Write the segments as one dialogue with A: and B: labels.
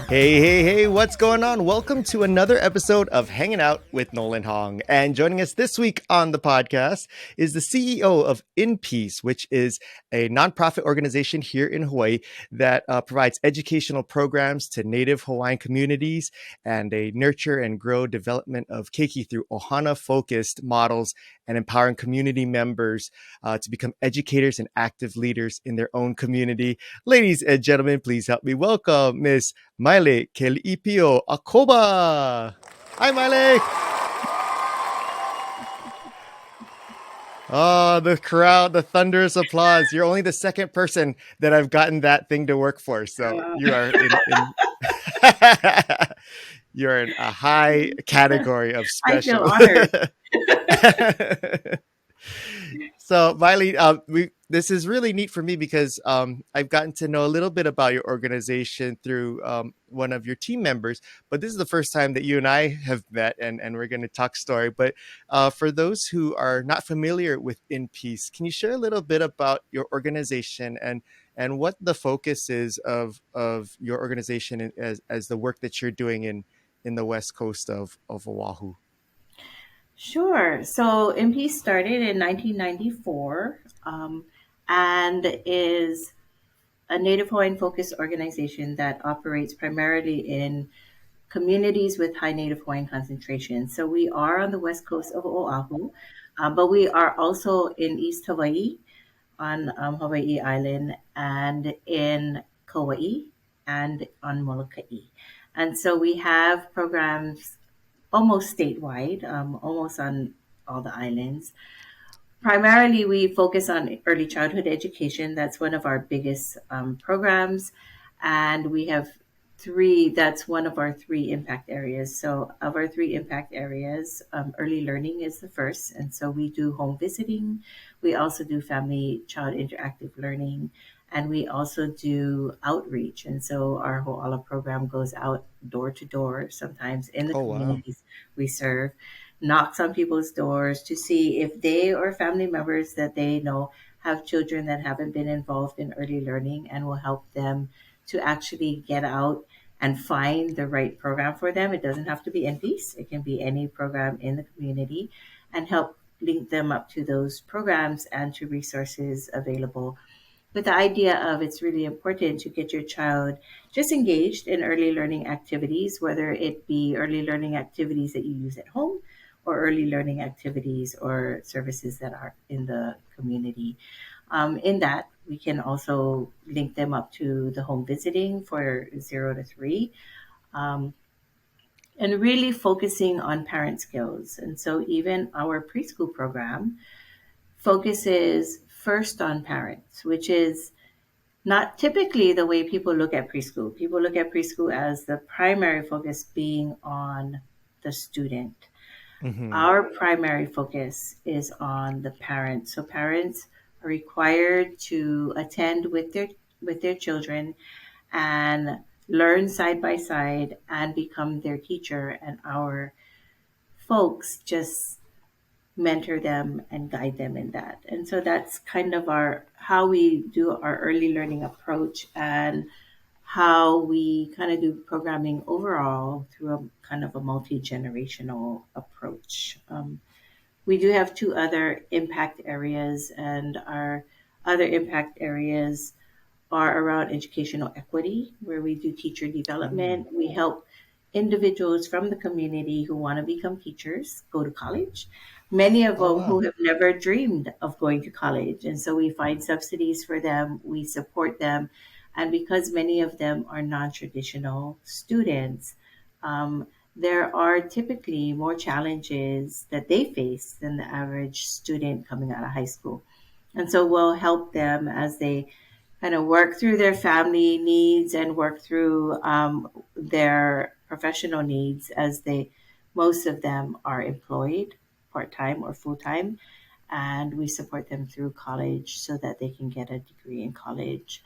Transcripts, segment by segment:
A: Hey, what's going on? Welcome to another episode of Hanging Out with Nolan Hong. And joining us this week on the podcast is the CEO of INPEACE, which is a nonprofit organization here in Hawaii that provides educational programs to Native Hawaiian communities and they nurture and grow development of keiki through ʻohana-focused models and empowering community members to become educators and active leaders in their own community. Ladies and gentlemen, please help me welcome Miss Maile Keli ipio-Acoba. Hi, Maile. Oh, the crowd, the thunderous applause. You're only the second person that I've gotten that thing to work for. So you are in you're in a high category of
B: I feel
A: special.
B: honored.
A: So, Miley, this is really neat for me because I've gotten to know a little bit about your organization through one of your team members. But this is the first time that you and I have met, and we're going to talk story. But for those who are not familiar with In Peace, can you share a little bit about your organization and what the focus is of your organization as the work that you're doing in the west coast of Oahu?
B: Sure. So MP started in 1994 and is a Native Hawaiian focused organization that operates primarily in communities with high Native Hawaiian concentration. So we are on the west coast of Oahu, but we are also in East Hawaii, on Hawaii Island, and in Kauai, and on Molokai. And so we have programs almost statewide, almost on all the islands. Primarily, we focus on early childhood education. That's one of our biggest programs. And we have three, that's one of our three impact areas. So, of our three impact areas, early learning is the first. And so, we do home visiting. We also do family child interactive learning. And we also do outreach. And so, our Ho'ala program goes out door to door, sometimes in the
A: Oh, wow.
B: communities we serve, knocks on people's doors to see if they or family members that they know have children that haven't been involved in early learning, and will help them to actually get out and find the right program for them. It doesn't have to be NPEACE, it can be any program in the community, and help link them up to those programs and to resources available, with the idea of it's really important to get your child just engaged in early learning activities, whether it be early learning activities that you use at home or early learning activities or services that are in the community. In that, we can also link them up to the home visiting for 0 to 3, um, and really focusing on parent skills. And so, even our preschool program focuses first on parents, which is not typically the way people look at preschool. People look at preschool as the primary focus being on the student.
A: Hmm.
B: Our primary focus is on the parents. So parents are required to attend with their children and learn side by side and become their teacher, and our folks just mentor them and guide them in that. And so that's kind of our how we do our early learning approach, and how we kind of do programming overall through a kind of a multi-generational approach. We do have two other impact areas, and our other impact areas are around educational equity, where we do teacher
A: Mm.
B: development. We help individuals from the community who want to become teachers go to college. Many of
A: Oh,
B: them who
A: wow.
B: have never dreamed of going to college. And so we find subsidies for them, we support them. And because many of them are non traditional students, um, there are typically more challenges that they face than the average student coming out of high school. And so we'll help them as they kind of work through their family needs and work through their professional needs, as they most of them are employed part-time or full-time, and we support them through college so that they can get a degree in college.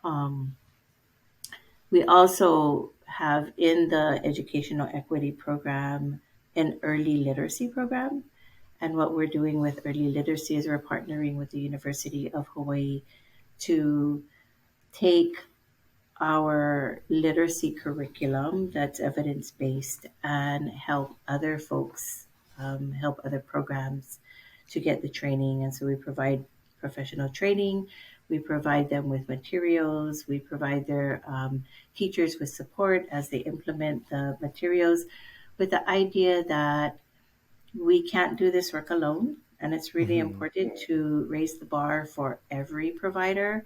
B: um, we also have in the educational equity program an early literacy program, and what we're doing with early literacy is we're partnering with the University of Hawaii to take our literacy curriculum that's evidence based and help other folks, help other programs to get the training. And so we provide professional training, we provide them with materials, we provide their teachers with support as they implement the materials, with the idea that we can't do this work alone. And it's really
A: Hmm.
B: important to raise the bar for every provider,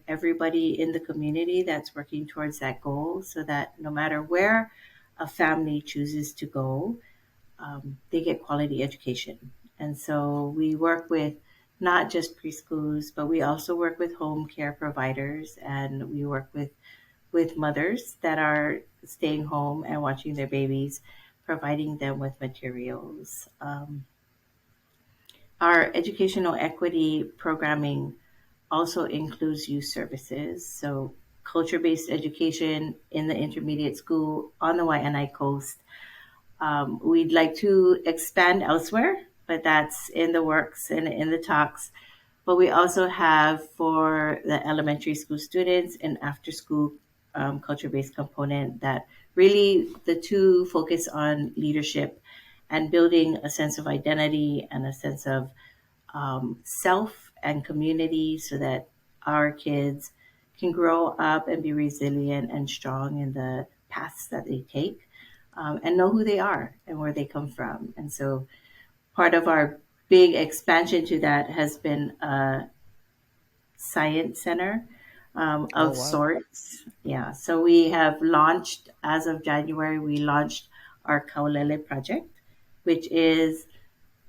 B: everybody in the community that's working towards that goal, so that no matter where a family chooses to go, they get quality education. And so we work with not just preschools, but we also work with home care providers, and we work with mothers that are staying home and watching their babies, providing them with materials. Our educational equity programming also includes youth services. So, culture based education in the intermediate school on the Waiʻanae coast. We'd like to expand elsewhere, but that's in the works and in the talks. But we also have for the elementary school students an after school culture based component that really the two focus on leadership and building a sense of identity and a sense of self and community, so that our kids can grow up and be resilient and strong in the paths that they take, and know who they are and where they come from. And so part of our big expansion to that has been a science center
A: Oh,
B: of
A: wow.
B: sorts. Yeah. So we have launched, as of January, we launched our Kaulele project, which is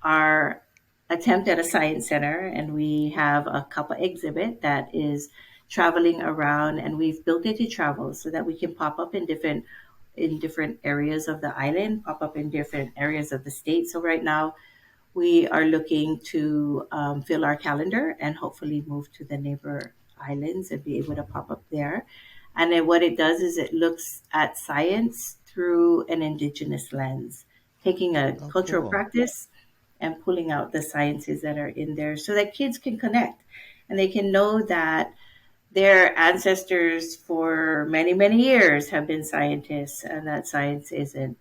B: our attempt at a science center. And we have a kappa exhibit that is traveling around, and we've built it to travel so that we can pop up in different areas of the island, pop up in different areas of the state. So right now we are looking to fill our calendar and hopefully move to the neighbor islands and be able to pop up there. And then what it does is it looks at science through an indigenous lens, taking a
A: Oh,
B: cultural
A: cool.
B: practice and pulling out the sciences that are in there so that kids can connect and they can know that their ancestors for many, many years have been scientists, and that science isn't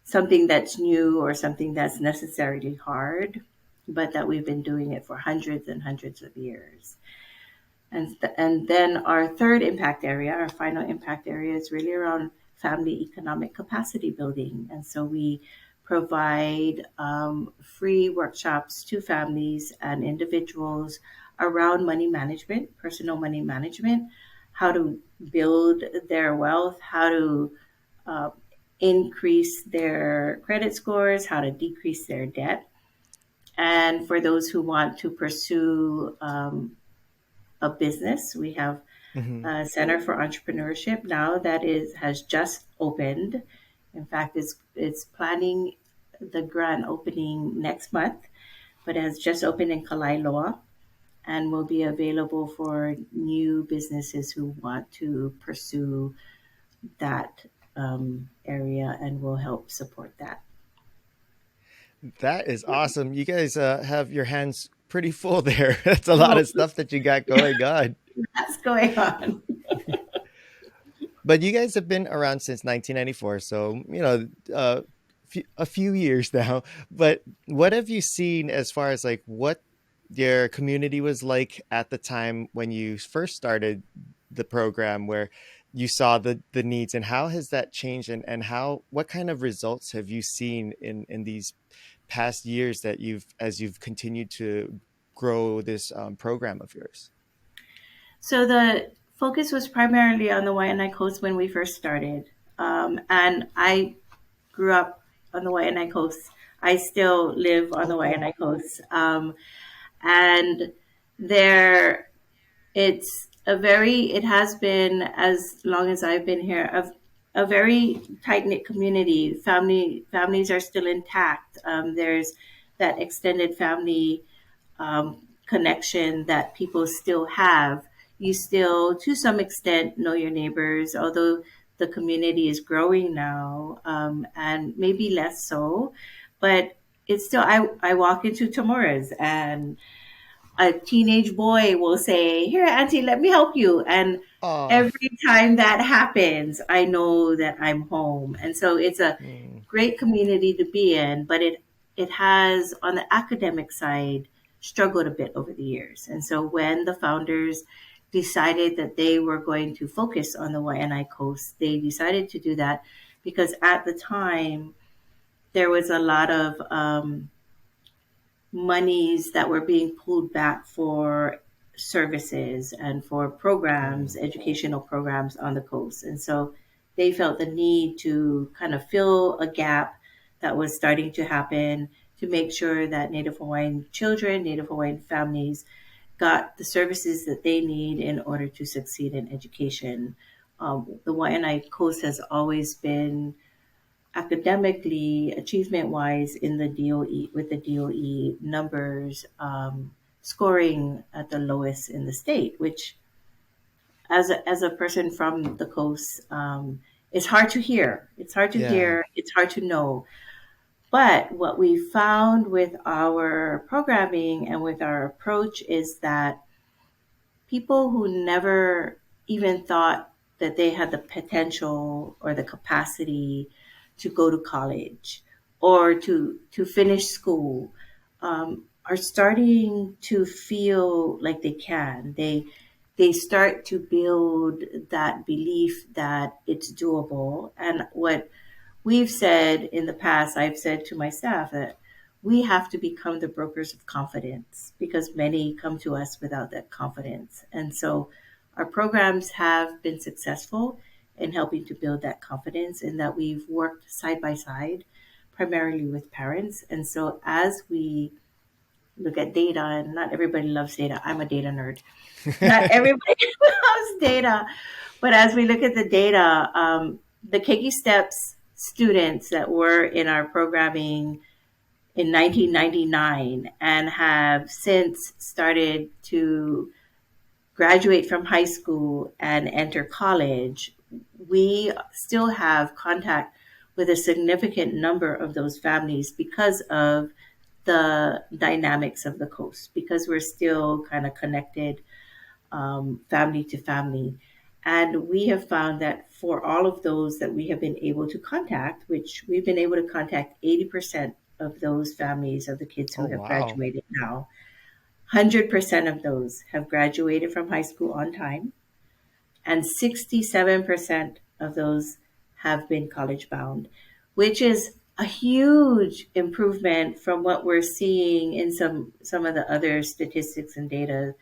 B: something that's new or something that's necessarily hard, but that we've been doing it for hundreds and hundreds of years. And then our third impact area, our final impact area, is really around family economic capacity building. And so we provide free workshops to families and individuals around money management, personal money management, how to build their wealth, how to uh, increase their credit scores, how to decrease their debt. And for those who want to pursue a business, we have
A: Hmm.
B: a Center for Entrepreneurship now that is has just opened. In fact, it's planning the grand opening next month, but it has just opened in Kalailoa and will be available for new businesses who want to pursue that area, and will help support that.
A: That is awesome. You guys have your hands pretty full there. That's a lot
B: Oh,
A: of stuff that you got going on.
B: that's going on.
A: But you guys have been around since 1994, so a few years now. But what have you seen as far as like what your community was like at the time when you first started the program, where you saw the needs, and how has that changed, and how what kind of results have you seen in these past years that you've continued to grow this program of yours?
B: So the focus was primarily on the Waiʻanae Coast when we first started. And I grew up on the Waiʻanae Coast. I still live on
A: Oh,
B: the
A: cool.
B: Waiʻanae Coast. And there, it has been, as long as I've been here, a very tight knit community. Families are still intact. There's that extended family connection that people still have. You still, to some extent, know your neighbors, although the community is growing now, and maybe less so. But it's still, I walk into Tamora's and a teenage boy will say, "Here, Auntie, let me help you." And
A: Oh.
B: every time that happens, I know that I'm home. And so it's a
A: Mm.
B: great community to be in, but it has, on the academic side, struggled a bit over the years. And so when the founders decided that they were going to focus on the Waiʻanae coast, they decided to do that because at the time there was a lot of monies that were being pulled back for services and for programs,
A: Mm.
B: educational programs on the coast. And so they felt the need to kind of fill a gap that was starting to happen to make sure that Native Hawaiian children, Native Hawaiian families got the services that they need in order to succeed in education. The Waiʻanae Coast has always been academically, achievement wise, in the DOE with the DOE numbers, scoring at the lowest in the state, which as a person from the coast, it's hard to hear. It's hard to
A: Yeah.
B: hear. It's hard to know. But what we found with our programming and with our approach is that people who never even thought that they had the potential or the capacity to go to college or to finish school are starting to feel like they can. They start to build that belief that it's doable. And what we've said in the past, I've said to my staff that we have to become the brokers of confidence because many come to us without that confidence. And so our programs have been successful in helping to build that confidence in that we've worked side by side, primarily with parents. And so as we look at data, and not everybody loves data, I'm a data nerd. Not everybody loves data, but as we look at the data, the Keiki Steps students that were in our programming in 1999 and have since started to graduate from high school and enter college, we still have contact with a significant number of those families because of the dynamics of the coast, because we're still kind of connected family to family. And we have found that for all of those that we have been able to contact, which we've been able to contact 80% of those families of the kids
A: Oh,
B: who have
A: wow.
B: graduated now, 100% of those have graduated from high school on time, and 67% of those have been college bound, which is a huge improvement from what we're seeing in some of the other statistics and data.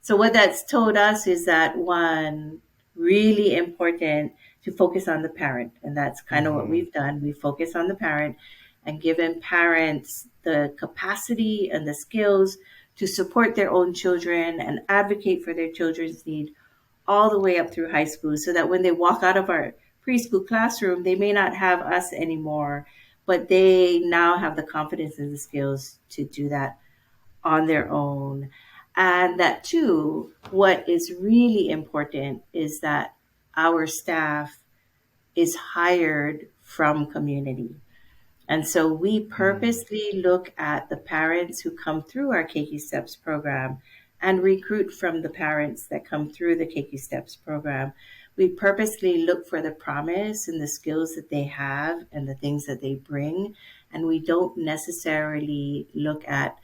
B: So what that's told us is that one, really important to focus on the parent, and that's kind of what
A: Mm-hmm.
B: we've done. We focus on the parent and given parents the capacity and the skills to support their own children and advocate for their children's need all the way up through high school so that when they walk out of our preschool classroom, they may not have us anymore, but they now have the confidence and the skills to do that on their own. And that, too, what is really important is that our staff is hired from community. And so we
A: Mm.
B: purposely look at the parents who come through our Keiki Steps program and recruit from the parents that come through the Keiki Steps program. We purposely look for the promise and the skills that they have and the things that they bring. And we don't necessarily look at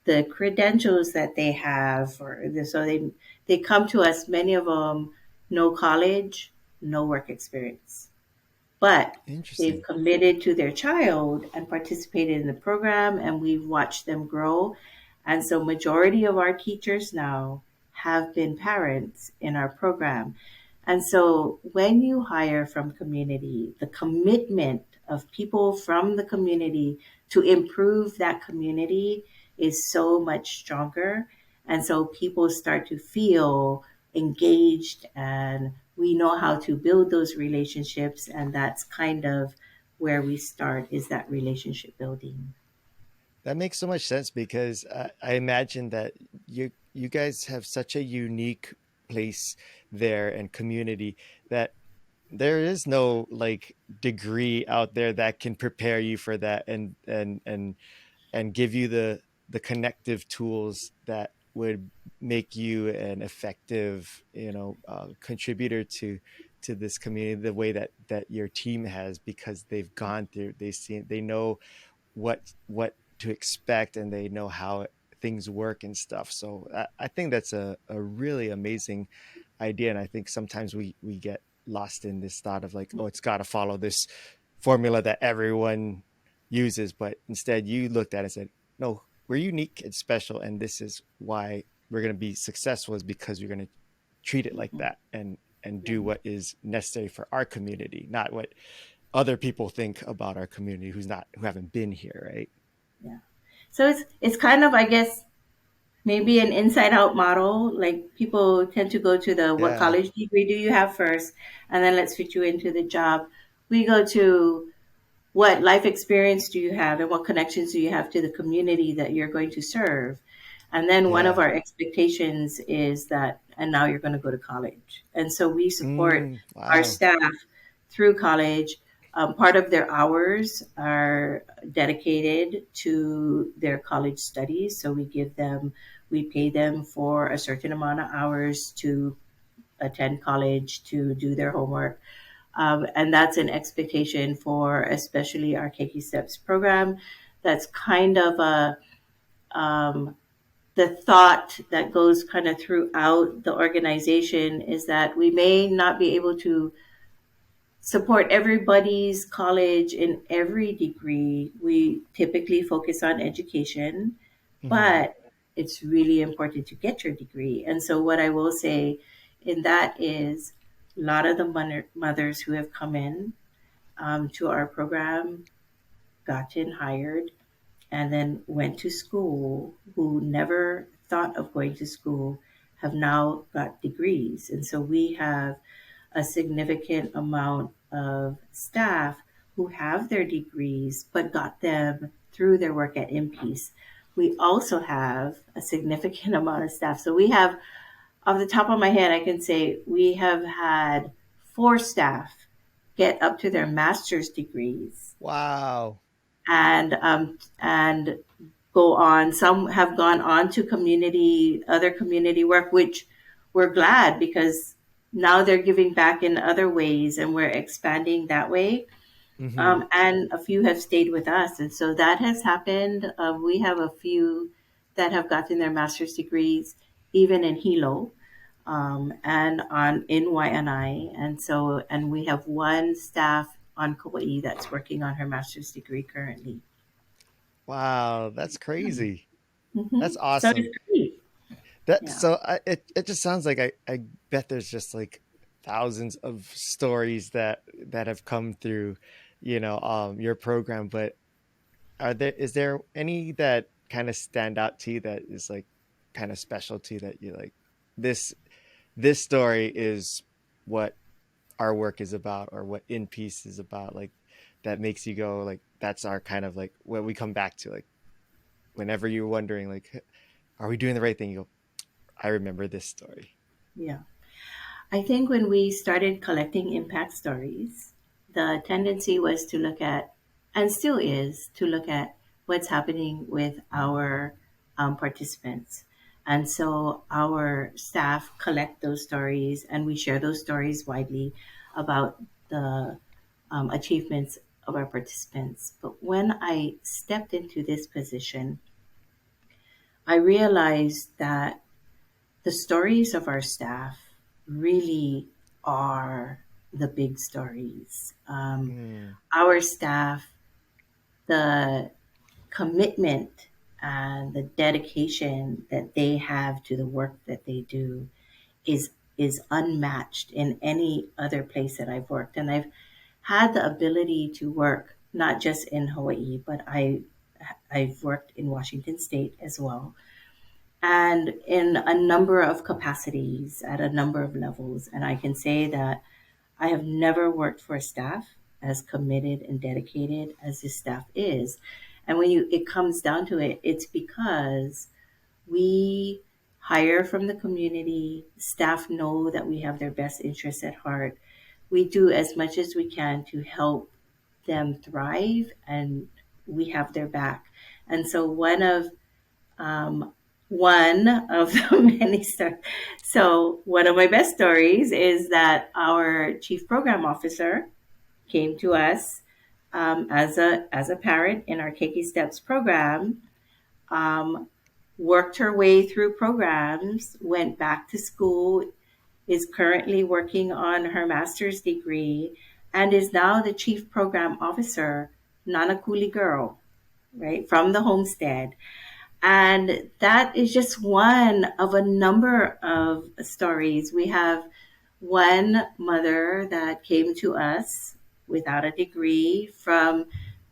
B: the credentials that they have. So they come to us, many of them, no college, no work experience, but they've
A: Interesting.
B: committed to their child and participated in the program, and we've watched them grow. And so majority of our teachers now have been parents in our program. And so when you hire from community, the commitment of people from the community to improve that community is so much stronger. And so people start to feel engaged, and we know how to build those relationships. And that's kind of where we start, is that relationship building.
A: That makes so much sense because I imagine that you guys have such a unique place there and community that there is no like degree out there that can prepare you for that and give you the connective tools that would make you an effective, contributor to this community the way that your team has, because they've gone through, they know what to expect, and they know how things work and stuff. So I think that's a really amazing idea. And I think sometimes we get lost in this thought of like, oh, it's got to follow this formula that everyone uses. But instead you looked at it and said, no, we're unique and special, and this is why we're going to be successful, is because we're going to treat it like
B: Mhm.
A: that, and
B: Yeah.
A: do what is necessary for our community, not what other people think about our community who haven't been here, right?
B: Yeah. So it's kind of, I guess, maybe an inside out model. Like people tend to go to the what
A: Yeah.
B: college degree do you have first, and then let's fit you into the job. We go to what life experience do you have and what connections do you have to the community that you're going to serve. And then one of
A: Yeah.
B: our expectations is that, and now you're going to go to college. And so we support our
A: Wow.
B: staff through college. Part of their hours are dedicated to their college studies. So we pay them for a certain amount of hours to attend college, to do their homework. And that's an expectation for especially our Keiki Steps program. That's kind of um, the thought that goes kind of throughout the organization, is that we may not be able to support everybody's college in every degree. We typically focus on education,
A: Hmm.
B: but it's really important to get your degree. And so, what I will say in that is a lot of the mothers who have come in to our program, gotten hired, and then went to school, who never thought of going to school, have now got degrees. And so we have a significant amount of staff who have their degrees but got them through their work at INPEACE. We also have a significant amount of staff. So we have, off the top of my head, I can say we have had 4 staff get up to their master's degrees,
A: Wow.
B: and go on. Some have gone on to other community work, which we're glad, because now they're giving back in other ways, and we're expanding that way.
A: Hmm.
B: And a few have stayed with us, and so that has happened. We have a few that have gotten their master's degrees, even in Hilo, and on in Waiʻanae, and we have one staff on Kauai that's working on her master's degree currently.
A: Wow, that's crazy. That's
B: So
A: awesome.
B: it's great.
A: That
B: Yeah.
A: so it just sounds like I bet there's just like thousands of stories that have come through, your program. But is there any that kind of stand out to you, that is like kind of special to you, that you like, this this story is what our work is about, or what In Peace is about, like, that makes you go like, that's our kind of like what we come back to, like, whenever you're wondering like, are we doing the right thing, you go, I remember this story.
B: Yeah. I think when we started collecting impact stories, the tendency was to look at, and still is, to look at what's happening with our participants. And so our staff collect those stories, and we share those stories widely about the achievements of our participants. But when I stepped into this position, I realized that the stories of our staff really are the big stories.
A: Mm,
B: Our staff, the commitment and the dedication that they have to the work that they do is is unmatched in any other place that I've worked. And I've had the ability to work not just in Hawaii, but I've worked in Washington State as well, and in a number of capacities at a number of levels. And I can say that I have never worked for a staff as committed and dedicated as this staff is. And when it comes down to it, it's because we hire from the community. Staff know that we have their best interests at heart. We do as much as we can to help them thrive, and we have their back. And so one of um, one of the many stories. So one of my best stories is that our chief program officer came to us as a parent in our Keiki Steps program, um, worked her way through programs, went back to school, is currently working on her master's degree, and is now the chief program officer, Nanakuli girl, right, from the homestead. And that is just one of a number of stories. We have one mother that came to us without a degree from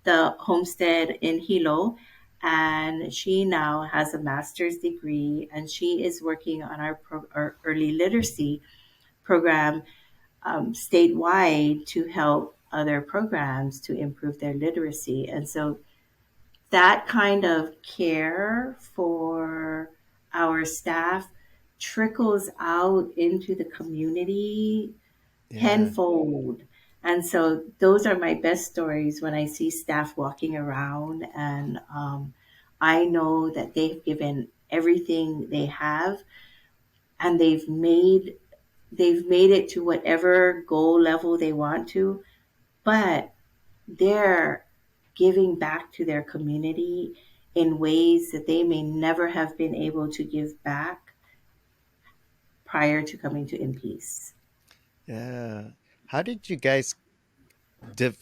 B: the homestead in Hilo, and she now has a master's degree, and she is working on our early literacy program statewide to help other programs to improve their literacy. And so that kind of care for our staff trickles out into the community
A: Yeah.
B: tenfold. And so those are my best stories when I see staff walking around, and I know that they've given everything they have, and they've made it to whatever goal level they want to, but they're giving back to their community in ways that they may never have been able to give back prior to coming to In Peace.
A: Yeah. How did you guys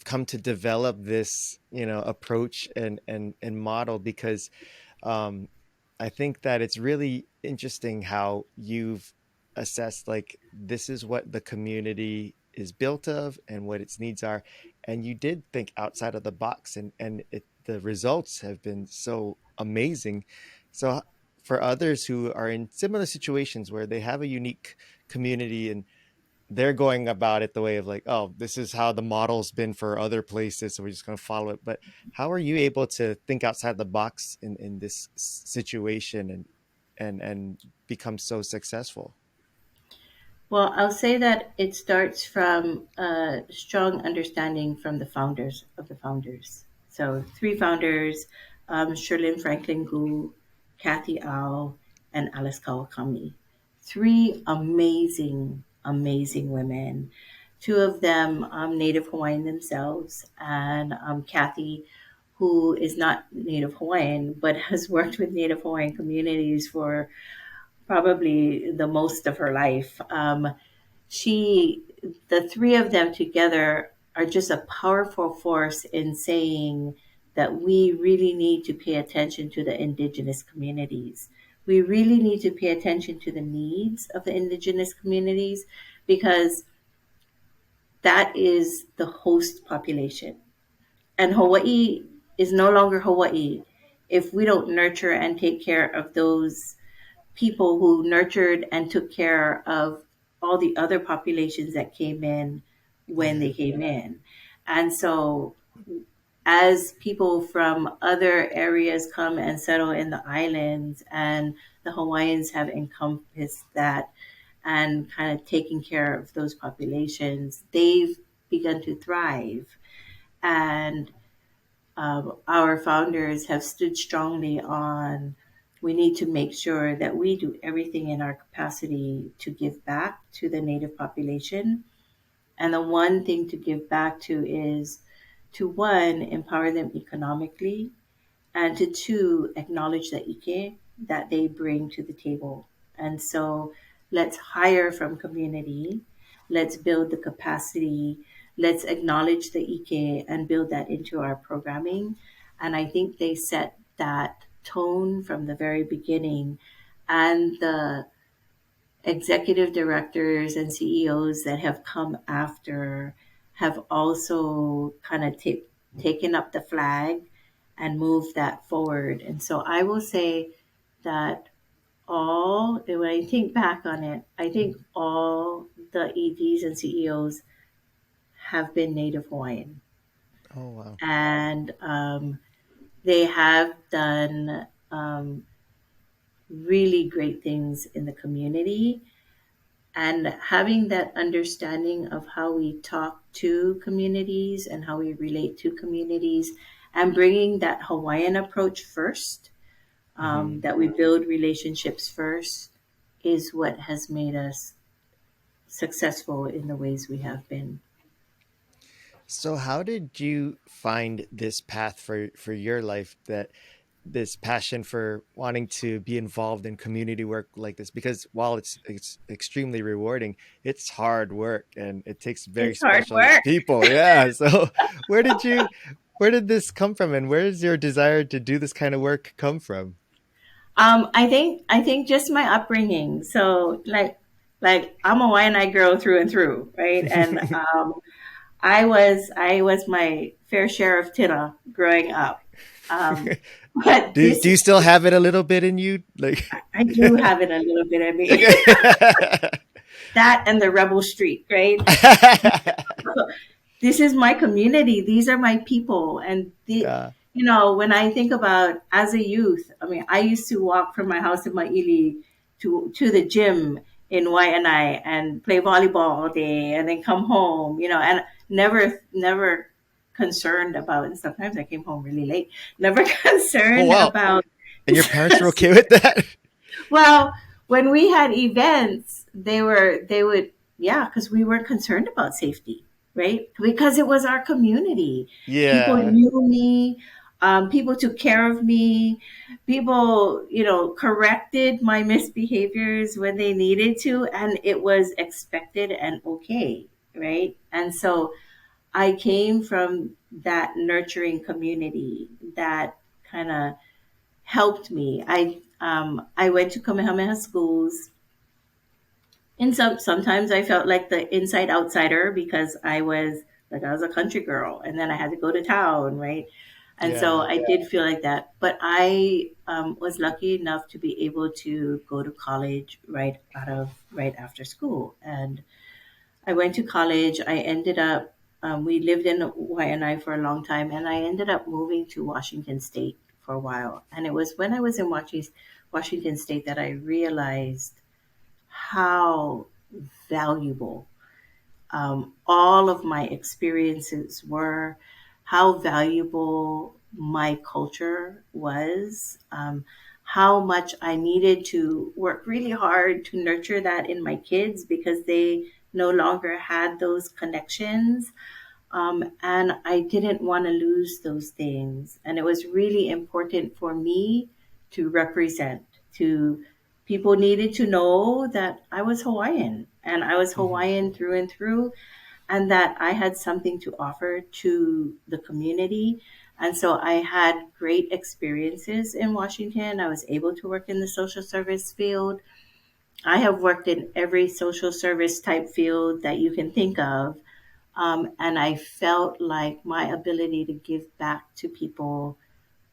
A: come to develop this, approach and model? Because um I think that it's really interesting how you've assessed, like, this is what the community is built of and what its needs are, and you did think outside of the box, and the results have been so amazing. So for others who are in similar situations where they have a unique community and they're going about it the way of, like, oh, this is how the model's been for other places, so we're just going to follow it. But how are you able to think outside the box in this situation and become so successful?
B: Well, I'll say that it starts from a strong understanding from the founders of the founders. So, three founders, Sherlyn Franklin Gu, Kathy Au, and Alice Kawakami. Three amazing, amazing women. Two of them Native Hawaiian themselves, and Kathy, who is not Native Hawaiian but has worked with Native Hawaiian communities for probably the most of her life. She, the three of them together are just a powerful force in saying that we really need to pay attention to the indigenous communities. We really need to pay attention to the needs of the indigenous communities, because that is the host population. And Hawaii is no longer Hawaii if we don't nurture and take care of those people who nurtured and took care of all the other populations that came in when
A: Yeah.
B: they came in. And so, as people from other areas come and settle in the islands, and the Hawaiians have encompassed that and kind of taking care of those populations, they've begun to thrive. And our founders have stood strongly on, we need to make sure that we do everything in our capacity to give back to the native population. And the one thing to give back to is to, one, empower them economically, and to two, acknowledge the ike that they bring to the table. And so let's hire from community, let's build the capacity, let's acknowledge the ike and build that into our programming. And I think they set that tone from the very beginning. And the executive directors and CEOs that have come after have also kind of taken up the flag and moved that forward. And so I will say that when I think back on it, I think all the EDs and CEOs have been Native Hawaiian.
A: Oh, wow.
B: And they have done really great things in the community, and having that understanding of how we talk to communities and how we relate to communities, and bringing that Hawaiian approach first,
A: Hmm.
B: that we build relationships first, is what has made us successful in the ways we have been.
A: So how did you find this path for your life, that this passion for wanting to be involved in community work like this? Because while it's extremely rewarding, it's hard work and it takes very
B: It's hard
A: special
B: work.
A: people. Yeah. So where did you where did this come from, and where does your desire to do this kind of work come from?
B: I think just my upbringing. So like I'm a Waiʻanae girl through and through, right? And I was my fair share of tuna growing up. Um, but
A: Do
B: this
A: you still have it a little bit in you? Like
B: I do have it a little bit of me.
A: okay.
B: That and the rebel streak, right? This is my community. These are my people. And
A: Yeah.
B: when I think about as a youth, I mean, I used to walk from my house in Maile to the gym in Waiʻanae and play volleyball all day and then come home, and never concerned about, and sometimes I came home really late, never
A: Oh
B: concerned
A: wow.
B: about.
A: And your parents were okay with that?
B: Well, when we had events, they would, yeah, because we weren't concerned about safety, right? Because it was our community. People
A: Yeah.
B: knew me. People took care of me. People, corrected my misbehaviors when they needed to, and it was expected and okay, right? And so I came from that nurturing community that kind of helped me. I went to Kamehameha schools, and sometimes I felt like the inside outsider because I was a country girl, and then I had to go to town, right? And so
A: Yeah.
B: I did feel like that. But I was lucky enough to be able to go to college right after school, and I went to college. I ended up, we lived in Waiʻanae for a long time, and I ended up moving to Washington State for a while. And it was when I was in Washington State that I realized how valuable all of my experiences were, how valuable my culture was, how much I needed to work really hard to nurture that in my kids because they no longer had those connections. And I didn't want to lose those things. And it was really important for me to represent, to people needed to know that I was Hawaiian and I was
A: Hmm.
B: Hawaiian through and through, and that I had something to offer to the community. And so I had great experiences in Washington. I was able to work in the social service field. I have worked in every social service type field that you can think of. And I felt like my ability to give back to people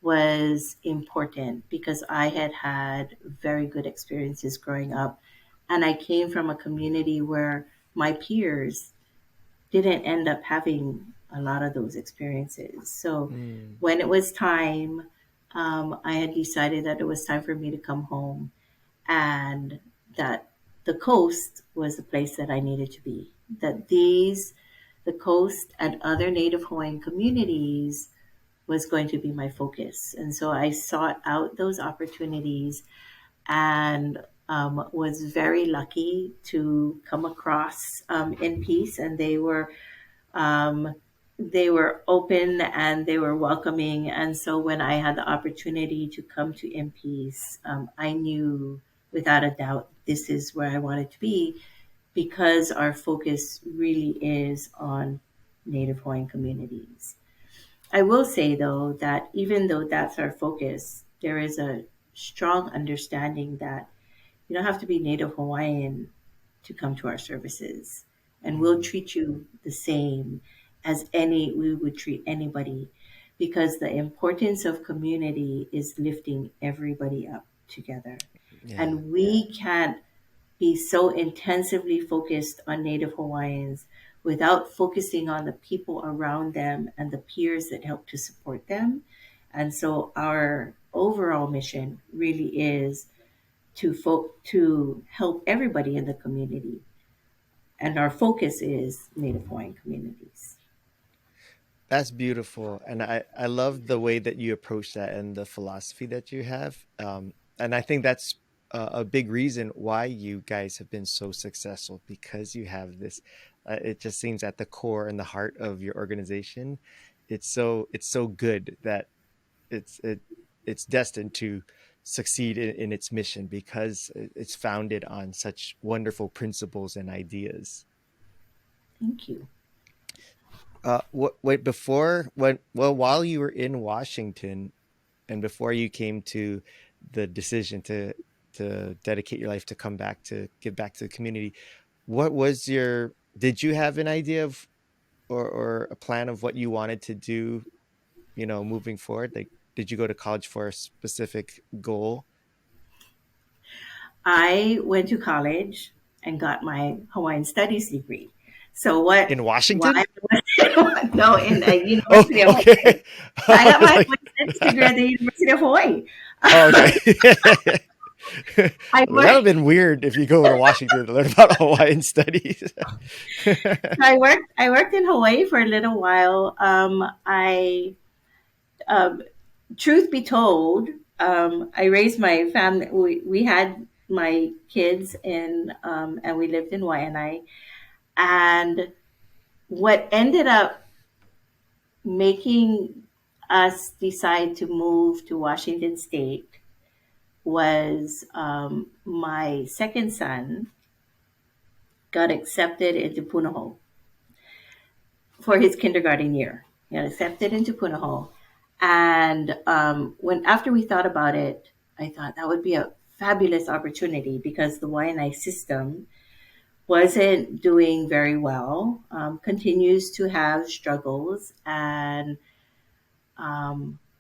B: was important because I had had very good experiences growing up. And I came from a community where my peers didn't end up having a lot of those experiences. So
A: Mm.
B: when it was time, I had decided that it was time for me to come home and that the coast was the place that I needed to be. That the coast and other Native Hawaiian communities was going to be my focus. And so I sought out those opportunities and was very lucky to come across INPEACE, and um, they were open and they were welcoming. And so when I had the opportunity to come to INPEACE, I knew without a doubt this is where I wanted to be because our focus really is on Native Hawaiian communities. I will say though that even though that's our focus, there is a strong understanding that you don't have to be Native Hawaiian to come to our services. And we'll
A: Mm.
B: treat you the same as any we would treat anybody because the importance of community is lifting everybody up together.
A: Yeah.
B: And we can't be so intensively focused on Native Hawaiians without focusing on the people around them and the peers that help to support them. And so our overall mission really is to help everybody in the community, and our focus is Native Hawaiian communities.
A: That's beautiful, and I love the way that you approach that and the philosophy that you have. And I think that's a big reason why you guys have been so successful because you have this. It just seems at the core and the heart of your organization, it's so good that it it's destined to succeed in its mission because it's founded on such wonderful principles and ideas.
B: Thank you.
A: Wait, while you were in Washington and before you came to the decision to dedicate your life to come back to give back to the community, what was your, did you have an idea of or a plan of what you wanted to do, moving forward? Like, did you go to college for a specific goal
B: I went to college and got my Hawaiian Studies degree. So what?
A: in
B: Why?
A: Washington?
B: No, in the
A: Oh,
B: University of Hawaii.
A: okay.
B: I
A: I
B: got
A: was
B: my
A: like,
B: Hawaiian Studies degree at the University of Hawaii.
A: oh, okay.
B: I
A: That would have
B: worked.
A: been weird if you go to Washington to learn about Hawaiian studies.
B: I worked in Hawaii for a little while. I um, truth be told, I raised my family. We had my kids in, and we lived in Waiʻanae. And what ended up making us decide to move to Washington State was my second son got accepted into Punahou for his kindergarten year. He got accepted into Punahou. And when after we thought about it, I thought that would be a fabulous opportunity because the Waiʻanae system wasn't doing very well, continues to have struggles, and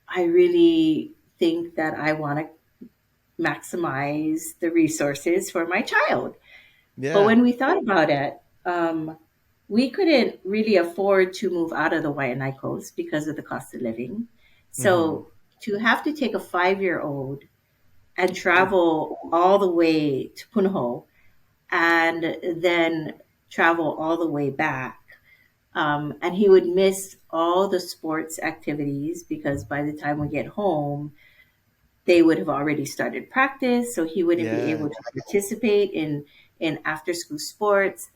B: I really think that I want to maximize the resources for my child. But
A: Yeah.
B: when we thought about it, we couldn't really afford to move out of the Waiʻanae coast because of the cost of living.
A: Hmm.
B: So to have to take a 5-year old and
A: Ooh.
B: travel all the way to Punahou and then travel all the way back. And he would miss all the sports activities because by the time we get home, they would have already started practice. So he wouldn't be
A: Yeah.
B: able to participate in after school sports.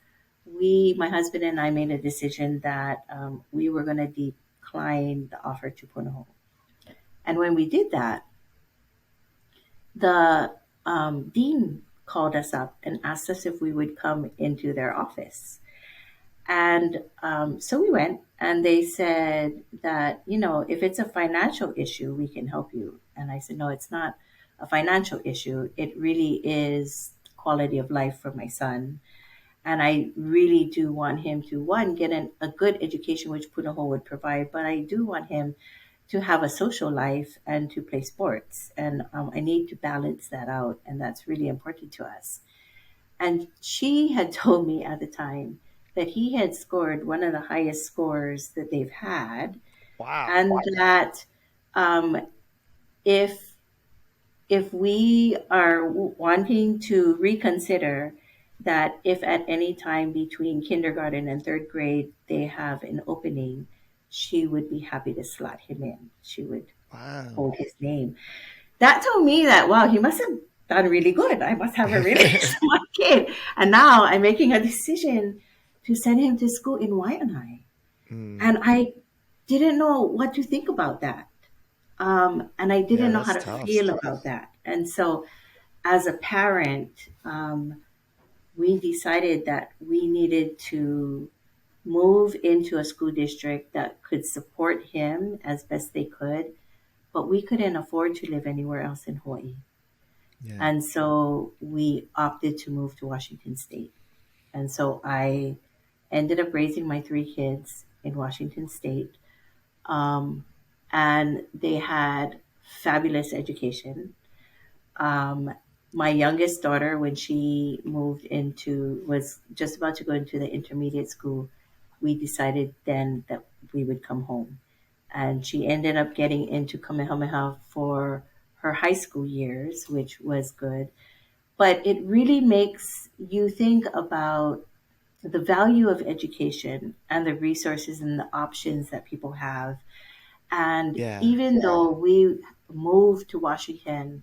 B: My husband and I made a decision that we were going to decline the offer to Punahou. And when we did that, the dean called us up and asked us if we would come into their office. And so we went, and they said that, if it's a financial issue, we can help you. And I said, no, it's not a financial issue. It really is quality of life for my son. And I really do want him to, one, get a good education, which Punahou would provide, but I do want him to have a social life and to play sports. And I need to balance that out. And that's really important to us. And she had told me at the time that he had scored one of the highest scores that they've had,
A: Wow.
B: and that um, if we are wanting to reconsider that if at any time between kindergarten and third grade they have an opening, she would be happy to slot him in. She would
A: Wow.
B: hold his name. That told me that, wow, he must have done really good. I must have a really smart kid. And now I'm making a decision to send him to school in Waiʻanae.
A: Mm.
B: And I didn't know what to think about that. And I
A: Yeah,
B: didn't know how
A: that's
B: to
A: tough.
B: feel about that. And so, as a parent, we decided that we needed to move into a school district that could support him as best they could, but we couldn't afford to live anywhere else in Hawaii.
A: Yeah.
B: And so we opted to move to Washington State. And so I ended up raising my 3 kids in Washington State. Um, and they had fabulous education. Um, my youngest daughter, when she was just about to go into the intermediate school, we decided then that we would come home. And she ended up getting into Kamehameha for her high school years, which was good. But it really makes you think about the value of education and the resources and the options that people have. And
A: Yeah.
B: even though we moved to Washington,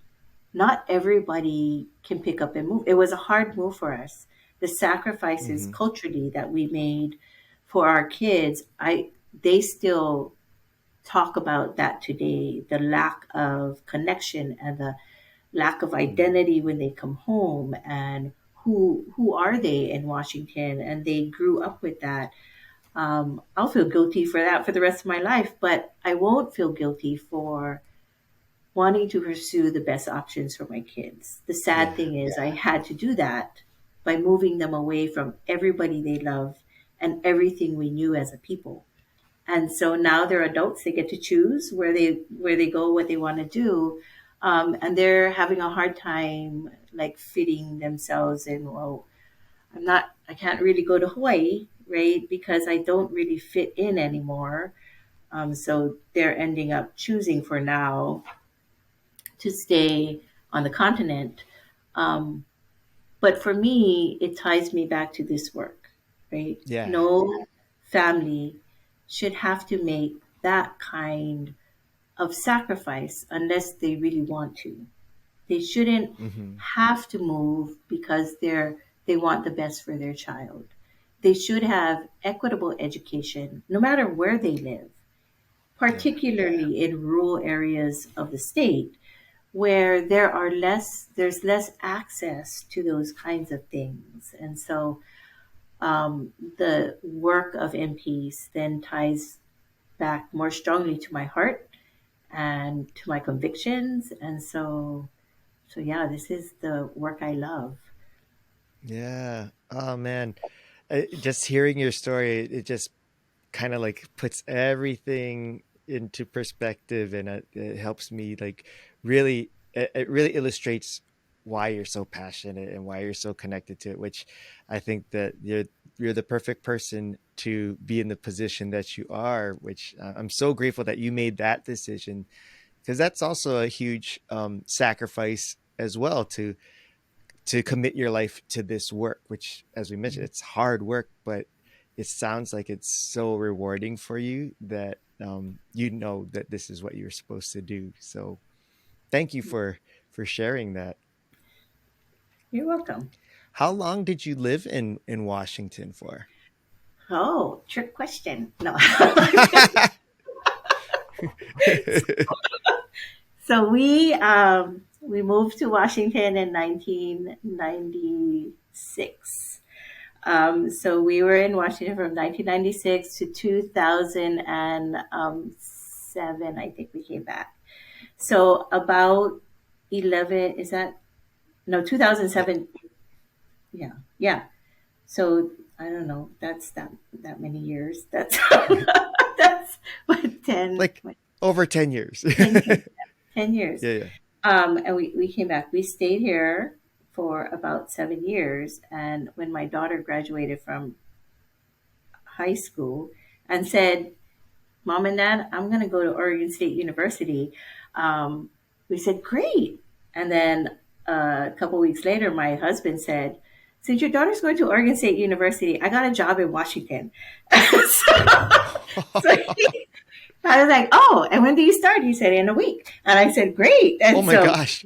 B: not everybody can pick up and move. It was a hard move for us. The sacrifices
A: Hmm.
B: culturally that we made for our kids, they still talk about that today, the lack of connection and the lack of identity when they come home, and who are they in Washington, and they grew up with that. I'll feel guilty for that for the rest of my life, but I won't feel guilty for wanting to pursue the best options for my kids. The sad
A: Yeah.
B: thing is, I had to do that by moving them away from everybody they loved and everything we knew as a people. And so now they're adults; they get to choose where they go, what they want to do, and they're having a hard time like fitting themselves in. Well, I can't really go to Hawaii, right? Because I don't really fit in anymore. So they're ending up choosing for now to stay on the continent. Um, but for me, it ties me back to this work, right?
A: Yeah.
B: No family should have to make that kind of sacrifice unless they really want to. They shouldn't
A: Hmm.
B: have to move because they want the best for their child. They should have equitable education no matter where they live,
A: Yeah.
B: particularly in rural areas of the state where there's less access to those kinds of things. And so the work of MPs then ties back more strongly to my heart and to my convictions. And so yeah, this is the work I love.
A: Yeah. Oh man. Just hearing your story, it just kind of like puts everything into perspective, and it helps me like really it really illustrates why you're so passionate and why you're so connected to it, which I think that you're the perfect person to be in the position that you are, which I'm so grateful that you made that decision, because that's also a huge sacrifice as well, to commit your life to this work, which, as we mentioned, it's hard work, but it sounds like it's so rewarding for you that you know that this is what you're supposed to do. So thank you for sharing that.
B: You're welcome.
A: How long did you live in Washington for?
B: Oh, trick question. No. So we moved to Washington in 1996. So we were in Washington from 1996 to 2007. I think we came back. So about 11, is that, no,
A: Yeah,
B: 2007. Yeah, yeah. So I don't know. That's that many years. That's that's what, 10,
A: like over 10 years.
B: 10 years. 10 years.
A: Yeah, yeah.
B: And we came back. We stayed here for about 7 years. And when my daughter graduated from high school and said, Mom and Dad, I'm going to go to Oregon State University, we said, Great. And then a couple weeks later, my husband said, Since your daughter's going to Oregon State University, I got a job in Washington. So I was like, Oh, and when do you start? He said, In a week. And I said, Great.
A: Oh
B: And
A: my
B: so
A: gosh.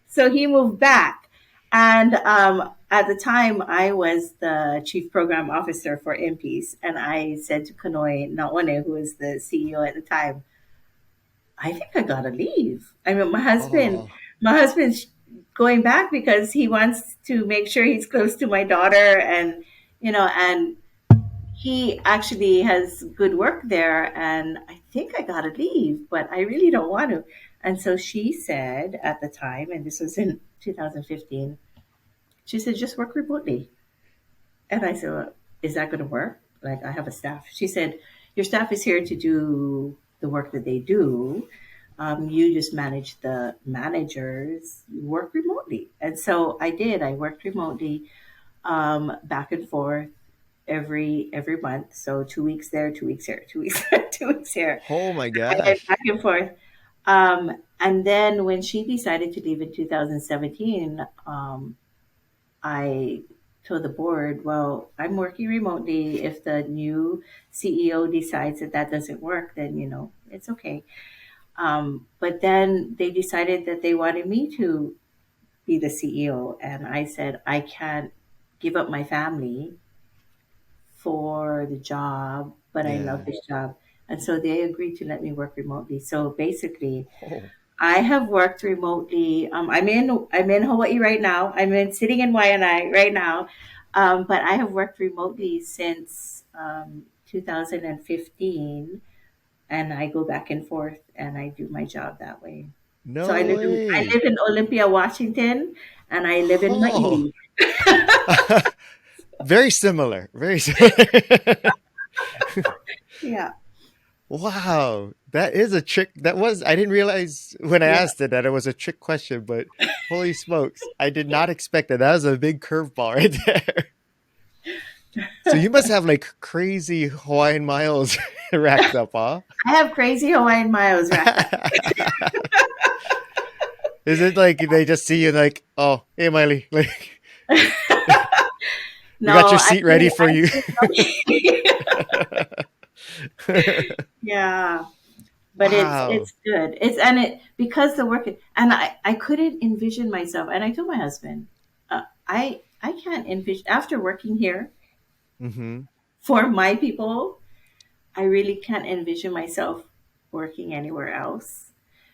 B: so he moved back. And at the time, I was the chief program officer for INPEACE. And I said to Kanoi Naone, who was the CEO at the time, I think I gotta leave. I mean,
A: Oh.
B: my husband's going back because he wants to make sure he's close to my daughter, and and he actually has good work there, and I think I gotta leave, but I really don't want to. And so she said at the time, and this was in 2015, she said, just work remotely. And I said, well, is that going to work? Like, I have a staff. She said, your staff is here to do the work that they do. You just manage the managers. You work remotely. And so I did. I worked remotely, back and forth every month. So 2 weeks there, 2 weeks here, 2 weeks there, 2 weeks here.
A: Oh my
B: I went
A: gosh.
B: back and forth. And then when she decided to leave in 2017, I told the board, well, I'm working remotely. If the new CEO decides that that doesn't work, then, it's okay. But then they decided that they wanted me to be the CEO. And I said, I can't give up my family for the job, but I love
A: Yeah.
B: this job. And so they agreed to let me work remotely. So basically,
A: Oh,
B: I have worked remotely. I'm in Hawaii right now. Sitting in Waiʻanae right now, but I have worked remotely since 2015, and I go back and forth and I do my job that way. So I
A: no
B: live in I
A: way.
B: live in Olympia, Washington, and I live in
A: Oh,
B: Maile.
A: very similar. Very similar.
B: Yeah,
A: Wow. That is a trick. I didn't realize when I
B: yeah.
A: asked it that it was a trick question, but holy smokes. I did not expect that. That was a big curveball right there. So you must have like crazy Hawaiian miles racked up, huh?
B: I have crazy Hawaiian miles racked up.
A: Is it like they just see you like, oh, hey Miley, like we got
B: No,
A: your seat ready for you.
B: yeah. But it's
A: Wow.
B: it's good. It because the work and I couldn't envision myself. And I told my husband, I can't envision after working here
A: Mm-hmm.
B: for my people. I really can't envision myself working anywhere else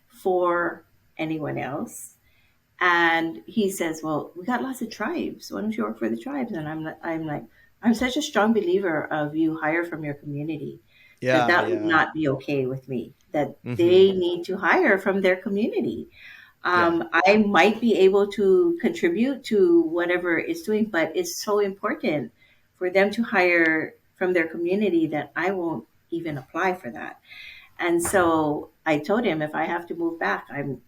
B: for anyone else. And he says, "Well, we got lots of tribes. Why don't you work for the tribes?" And I'm like, I'm such a strong believer of you hire from your community that
A: Yeah,
B: that would
A: yeah.
B: not be okay with me. That
A: Mm-hmm.
B: they need to hire from their community.
A: Yeah.
B: I might be able to contribute to whatever it's doing, but it's so important for them to hire from their community that I won't even apply for that. And so I told him if I have to move back, I'm,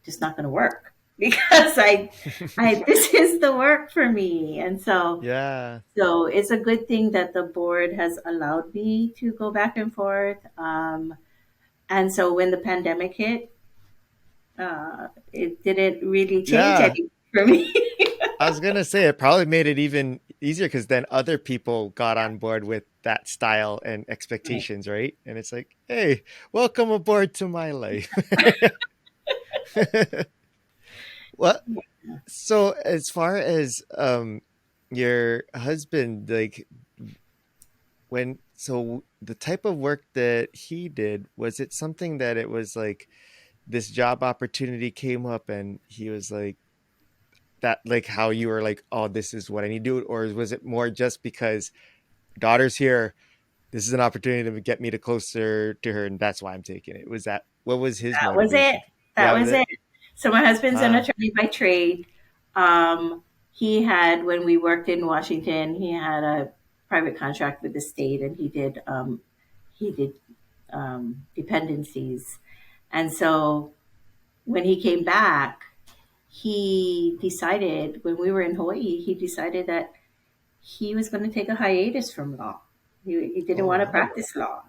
B: just not going to work because this is the work for me. And
A: Yeah.
B: so it's a good thing that the board has allowed me to go back and forth. And so when the pandemic hit, it didn't really change
A: Yeah.
B: anything for me.
A: I was gonna say it probably made it even easier because then other people got on board with that style and
B: Right.
A: expectations, right? And it's like, hey, welcome aboard to my life. What? So as far as your husband, like the type of work that he did, was it something that it was like this job opportunity came up and he was like that, like how you were like, oh, this is what I need to do, or was it more just because daughter's here, this is an opportunity to get me to closer to her, and that's why I'm taking it? Was that what was his
B: That was it.
A: motivation?
B: That
A: Yeah, was
B: was
A: it?
B: it. So my husband's an
A: Ah,
B: attorney by trade. He had, when we worked in Washington, he had a private contract with the state, and he did dependencies. And so when he came back, he decided when we were in Hawaii, he decided that he was going to take a hiatus from law. He didn't
A: oh
B: want to
A: wow,
B: practice law.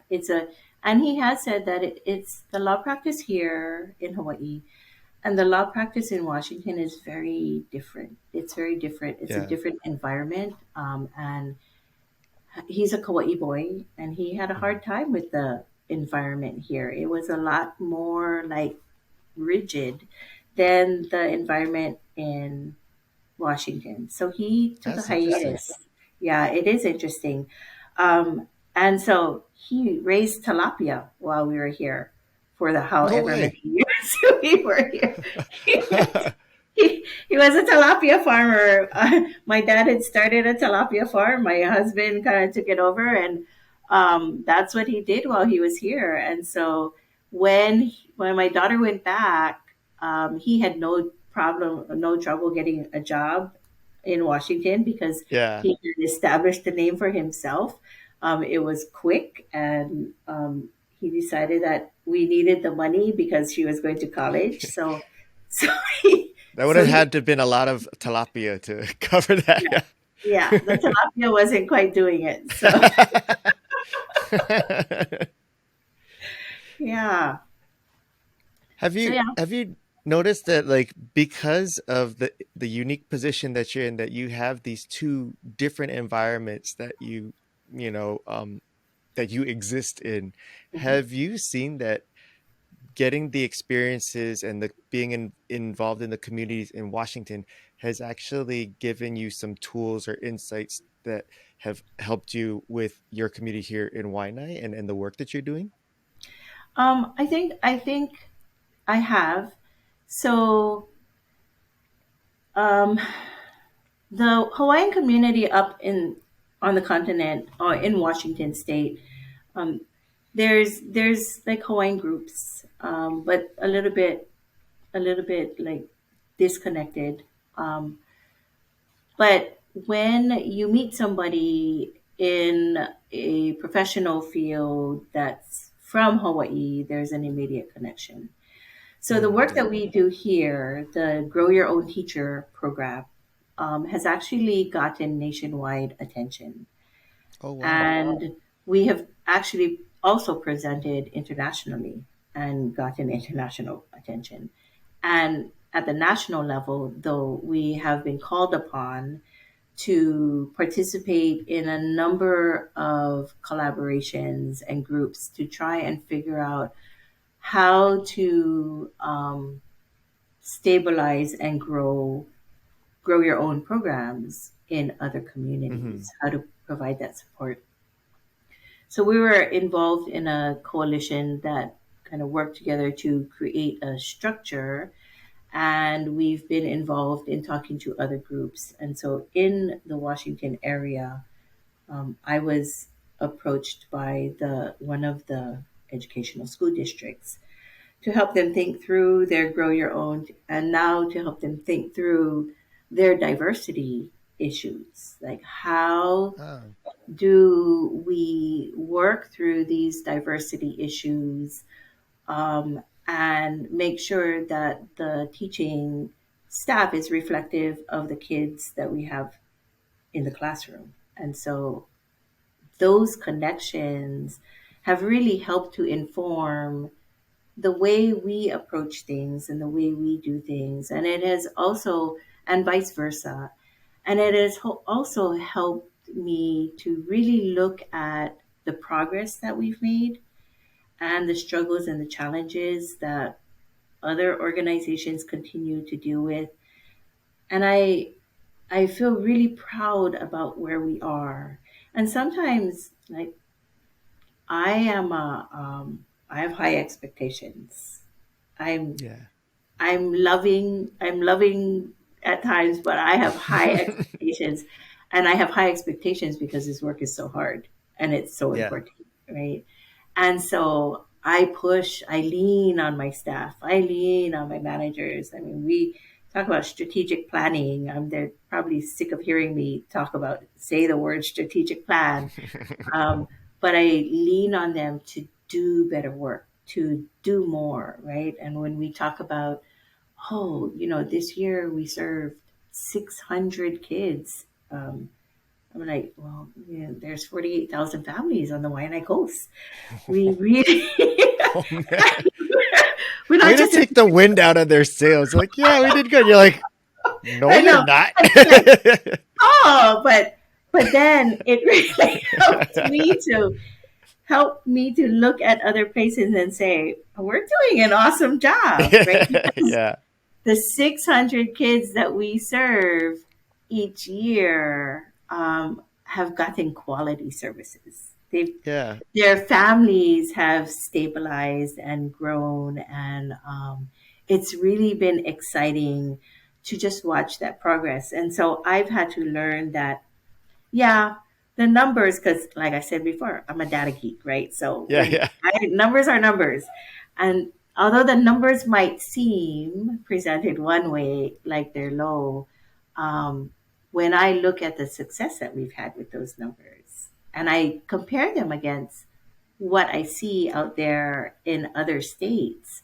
B: And he has said that it's the law practice here in Hawaii and the law practice in Washington is very different. It's very different. It's a
A: yeah.
B: different environment. And he's a Kauai boy, and he had a
A: Mhm.
B: hard time with the environment here. It was a lot more like rigid than the environment in Washington. So he took a
A: That's interesting.
B: hiatus. Yeah, it is interesting. Um, and so he raised tilapia while we were here for the
A: No
B: however
A: way.
B: many years we were here. He was a tilapia farmer. My dad had started a tilapia farm. My husband kind of took it over, and that's what he did while he was here. And so when my daughter went back, he had no problem, no trouble getting a job in Washington because
A: Yeah.
B: he had established the name for himself. It was quick, and he decided that we needed the money because she was going to college. So he,
A: That would
B: so
A: have
B: he,
A: had to have been a lot of tilapia to cover
B: yeah,
A: that.
B: yeah, the tilapia wasn't quite doing it. So
A: Yeah.
B: yeah,
A: have
B: so
A: you
B: yeah,
A: have you notice that like because of the unique position that you're in, that you have these two different environments that you know that you exist in.
B: Mhm.
A: Have you seen that getting the experiences and the being involved in the communities in Washington has actually given you some tools or insights that have helped you with your community here in Waiʻanae and the work that you're doing?
B: I think I have. So um, the Hawaiian community up in on the continent or in Washington State, um, there's like Hawaiian groups, but a little bit like disconnected. Um, but when you meet somebody in a professional field that's from Hawaii, there's an immediate connection. So the work
A: Yeah.
B: that we do here, the Grow Your Own Teacher program, has actually gotten nationwide attention.
A: Oh, wow.
B: And we have actually also presented internationally and gotten international attention. And at the national level, though, we have been called upon to participate in a number of collaborations and groups to try and figure out how to stabilize and grow your own programs in other
A: Hmm.
B: communities, how to provide that support. So we were involved in a coalition that kind of worked together to create a structure, and we've been involved in talking to other groups. And so in the Washington area, I was approached by the one of the educational school districts to help them think through their grow your own, and now to help them think through their diversity issues, like how
A: Oh.
B: do we work through these diversity issues, and make sure that the teaching staff is reflective of the kids that we have in the classroom. And so those connections have really helped to inform the way we approach things and the way we do things. And it has also, and vice versa. And it has also helped me to really look at the progress that we've made and the struggles and the challenges that other organizations continue to deal with. And I feel really proud about where we are. And sometimes, like, I have high expectations. I'm
A: Yeah.
B: I'm loving at times, but I have high expectations, and I have high expectations because this work is so hard and it's so
A: Yeah.
B: important, right? And so I lean on my staff, I lean on my managers. I mean, we talk about strategic planning. They're probably sick of hearing me say the word strategic plan, um, but I lean on them to do better work, to do more, right? And when we talk about, oh, this year we served 600 kids. I'm like, well, there's 48,000 families on the Waiʻanae Coast. We really,
A: Oh man.
B: we're not
A: Way to
B: just,
A: take the wind out of their sails. Like, yeah, we did good. You're like, no,
B: I
A: you're
B: know,
A: not.
B: it's like, oh, but then it really helped me to look at other places and say, we're doing an awesome job, right? Because
A: Yeah.
B: the 600 kids that we serve each year have gotten quality services.
A: Yeah.
B: Their families have stabilized and grown, and it's really been exciting to just watch that progress. And so I've had to learn that, yeah, the numbers, because like I said before, I'm a data geek, right? So
A: Yeah. Yeah.
B: numbers are numbers. And although the numbers might seem presented one way, like they're low, um, when I look at the success that we've had with those numbers and I compare them against what I see out there in other states,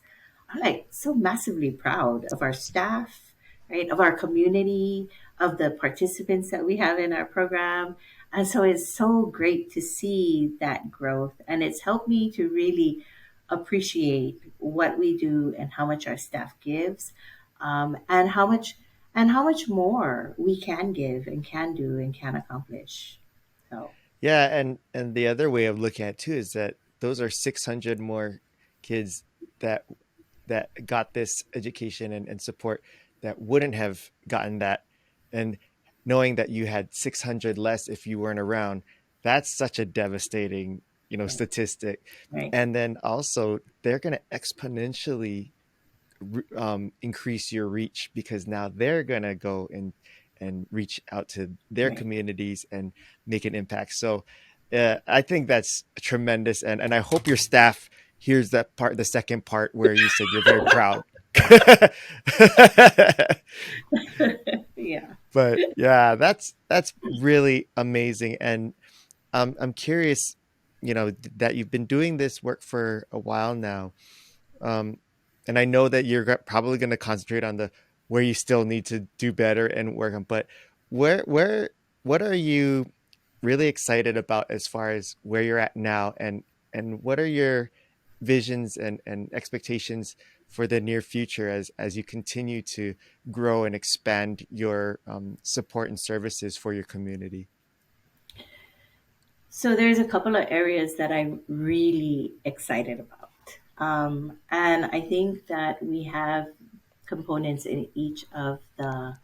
B: I'm like so massively proud of our staff, right? Of our community, of the participants that we have in our program. And so it's so great to see that growth. And it's helped me to really appreciate what we do and how much our staff gives, and how much more we can give and can do and can accomplish. So
A: Yeah, and the other way of looking at it too is that those are 600 more kids that got this education and support that wouldn't have gotten that. And knowing that you had 600 less if you weren't around, that's such a devastating,
B: right,
A: statistic.
B: right,
A: And then also they're going to exponentially increase your reach because now they're going to go and reach out to their
B: right.
A: communities and make an impact. So I think that's tremendous. And I hope your staff hears that part, the second part where you said you're very proud.
B: Yeah.
A: But yeah, that's really amazing. And I'm curious, that you've been doing this work for a while now. Um, and I know that you're probably going to concentrate on the where you still need to do better and work on, but where what are you really excited about as far as where you're at now, and what are your visions and expectations for the near future as you continue to grow and expand your support and services for your community?
B: So there's a couple of areas that I'm really excited about. And I think that we have components in each of the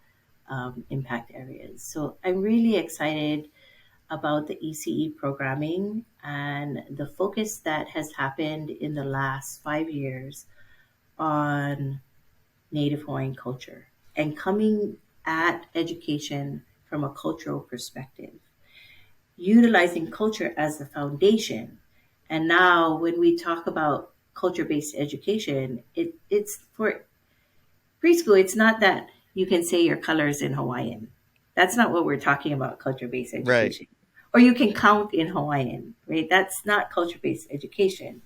B: impact areas. So I'm really excited about the ECE programming and the focus that has happened in the last 5 years on Native Hawaiian culture and coming at education from a cultural perspective, utilizing culture as the foundation. And now, when we talk about culture based education, it's for preschool. It's not that you can say your colors in Hawaiian. That's not what we're talking about, culture based
A: Right.
B: education. Or you can count in Hawaiian, right? That's not culture based education.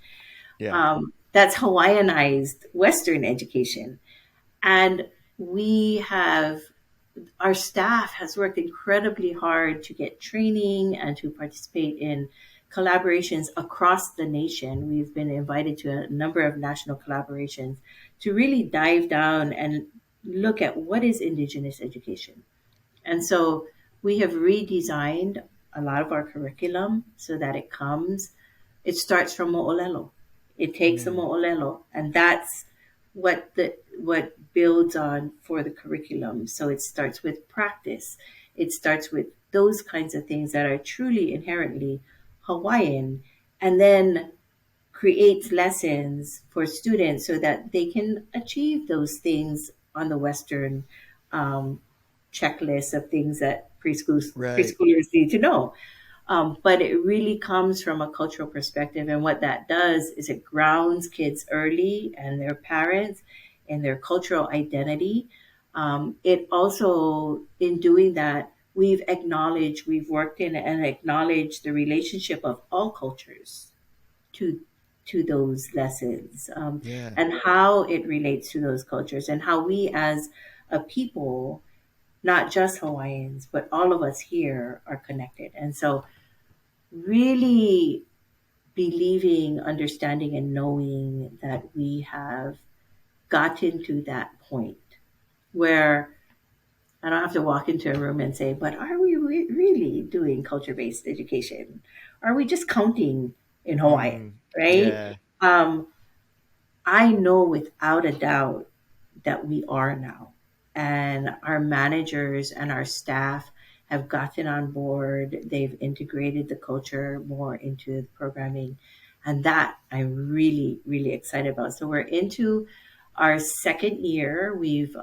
A: Yeah.
B: That's Hawaiianized Western education. And we have our staff has worked incredibly hard to get training and to participate in collaborations across the nation. We've been invited to a number of national collaborations to really dive down and look at what is Indigenous education. And so we have redesigned a lot of our curriculum so that it starts from Mo'olelo. It takes a
A: Mm,
B: Mo'olelo, and that's what builds on for the curriculum. So it starts with practice. It starts with those kinds of things that are truly inherently Hawaiian, and then creates lessons for students so that they can achieve those things on the Western um, checklist of things that
A: right.
B: preschoolers need to know. But it really comes from a cultural perspective. And what that does is it grounds kids early and their parents in their cultural identity. It also, in doing that, we've worked in and acknowledged the relationship of all cultures to those lessons,
A: Yeah.
B: and how it relates to those cultures and how we as a people, not just Hawaiians, but all of us here are connected. And so really believing, understanding, and knowing that we have gotten to that point where I don't have to walk into a room and say, but are we really doing culture based education? Are we just counting in Hawaiian,
A: Mm,
B: right?
A: yeah.
B: Um, I know without a doubt that we are now. And our managers and our staff have gotten on board. They've integrated the culture more into the programming. And that I'm really, really excited about. So we're into our second year. We've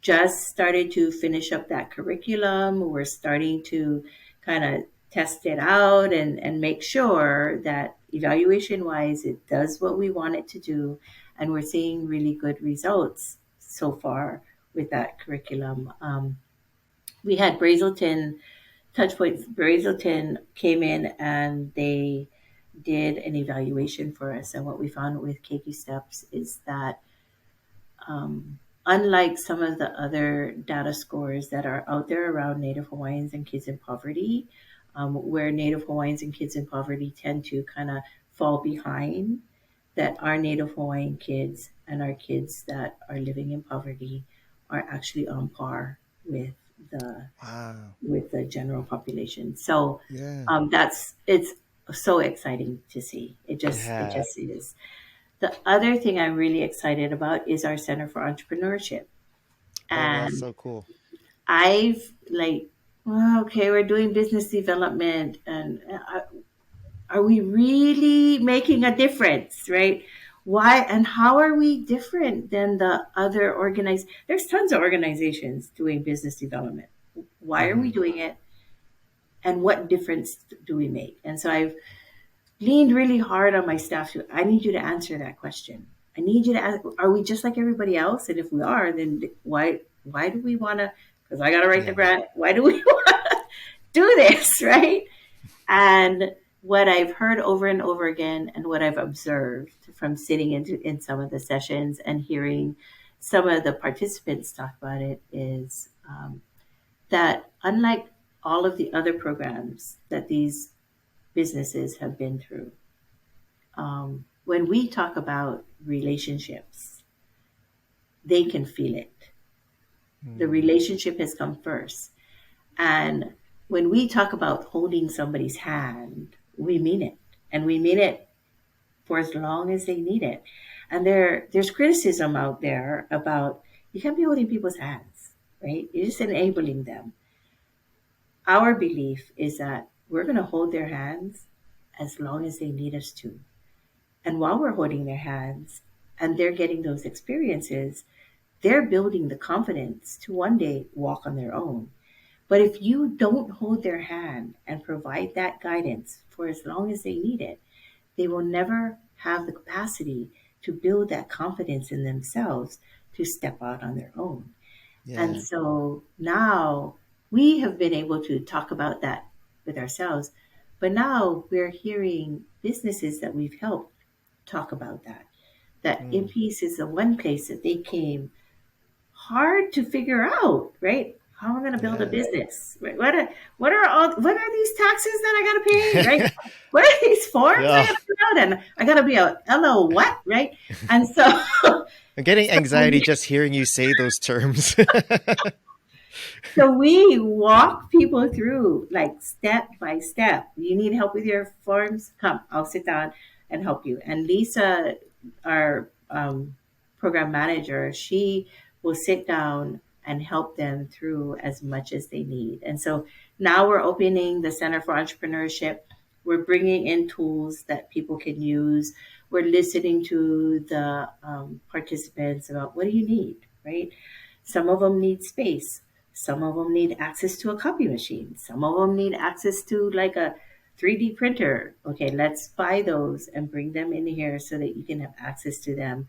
B: just started to finish up that curriculum. We're starting to kind of test it out and make sure that evaluation wise, it does what we want it to do. And we're seeing really good results so far with that curriculum. We had Brazelton, Touchpoints Brazelton came in and they did an evaluation for us. And what we found with Keiki Steps is that unlike some of the other data scores that are out there around Native Hawaiians and kids in poverty, where Native Hawaiians and kids in poverty tend to kind of fall behind, that our Native Hawaiian kids and our kids that are living in poverty are actually on par with the
A: Wow.
B: general population. So
A: Yeah.
B: that's it's so exciting to see. It
A: Yeah.
B: just is. The other thing I'm really excited about is our Center for Entrepreneurship.
A: Oh, that's
B: And
A: so cool.
B: I've like, well, okay, we're doing business development, and are we really making a difference, right? Why and how are we different than the other organized? There's tons of organizations doing business development. Why are we
A: Hmm.
B: doing it? And what difference do we make? And so I've leaned really hard on my staff to, I need you to answer that question. I need you to ask, are we just like everybody else? And if we are, then why do we want to, because I got to write the
A: Yeah.
B: grant, why do we want to do this, right? And what I've heard over and over again, and what I've observed from sitting in some of the sessions and hearing some of the participants talk about it, is that unlike all of the other programs that these businesses have been through, when we talk about relationships, they can feel it. The
A: Mm.
B: relationship has come first. And when we talk about holding somebody's hand, we mean it. And we mean it for as long as they need it. And there's criticism out there about you can't be holding people's hands, right? You're just enabling them. Our belief is that we're going to hold their hands as long as they need us to. And while we're holding their hands and they're getting those experiences, they're building the confidence to one day walk on their own. But if you don't hold their hand and provide that guidance for as long as they need it, they will never have the capacity to build that confidence in themselves to step out on their own. And
A: Yeah.
B: so now we have been able to talk about that with ourselves, but now we're hearing businesses that we've helped talk about that. That
A: Mm.
B: INPEACE is the one place that they came hard to figure out, right? How am I going to build a
A: Yeah.
B: business? Right? What are these taxes that I got to pay? Right? What are these forms I
A: Yeah.
B: got to fill out? And I got to be a LO what? Right? And so,
A: I'm getting
B: so
A: anxiety just hearing you say those terms.
B: So we walk people through like step by step. You need help with your forms? Come, I'll sit down and help you. And Lisa, our program manager, she will sit down and help them through as much as they need. And so now we're opening the Center for Entrepreneurship. We're bringing in tools that people can use. We're listening to the participants about what do you need, right? Some of them need space. Some of them need access to a copy machine. Some of them need access to like a 3D printer. Okay, let's buy those and bring them in here so that you can have access to them.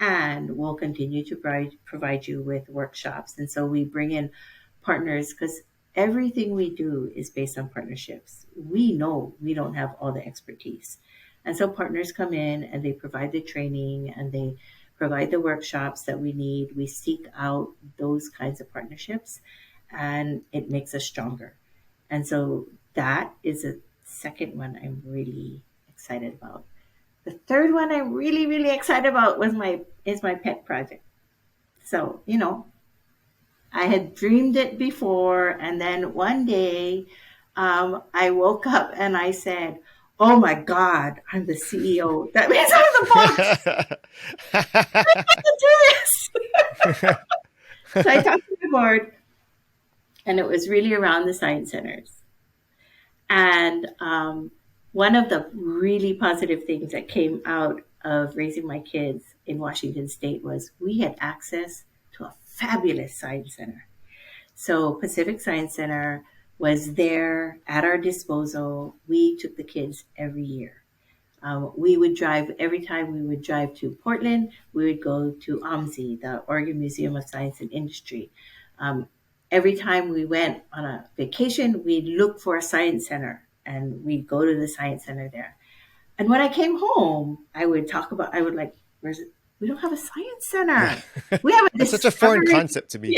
B: And we'll continue to provide you with workshops. And so we bring in partners because everything we do is based on partnerships. We know we don't have all the expertise. And so partners come in and they provide the training and they provide the workshops that we need. We seek out those kinds of partnerships and it makes us stronger. And so that is a second one I'm really excited about. The third one I'm really, really excited about is my pet project. So, I had dreamed it before, and then one day I woke up and I said, "Oh my God, I'm the CEO. That means I'm the boss. I can do this." So I talked to the board, and it was really around the science centers. And one of the really positive things that came out of raising my kids in Washington State was we had access to a fabulous science center. So Pacific Science Center was there at our disposal. We took the kids every year. We would drive, every time we would drive to Portland, we would go to OMSI, the Oregon Museum of Science and Industry. Um, every time we went on a vacation, we'd look for a science center and we'd go to the science center there. And when I came home, I would like, where's it? We don't have a science
A: Yeah.
B: center. We have a
A: That's such a foreign
B: discovery.
A: concept to me.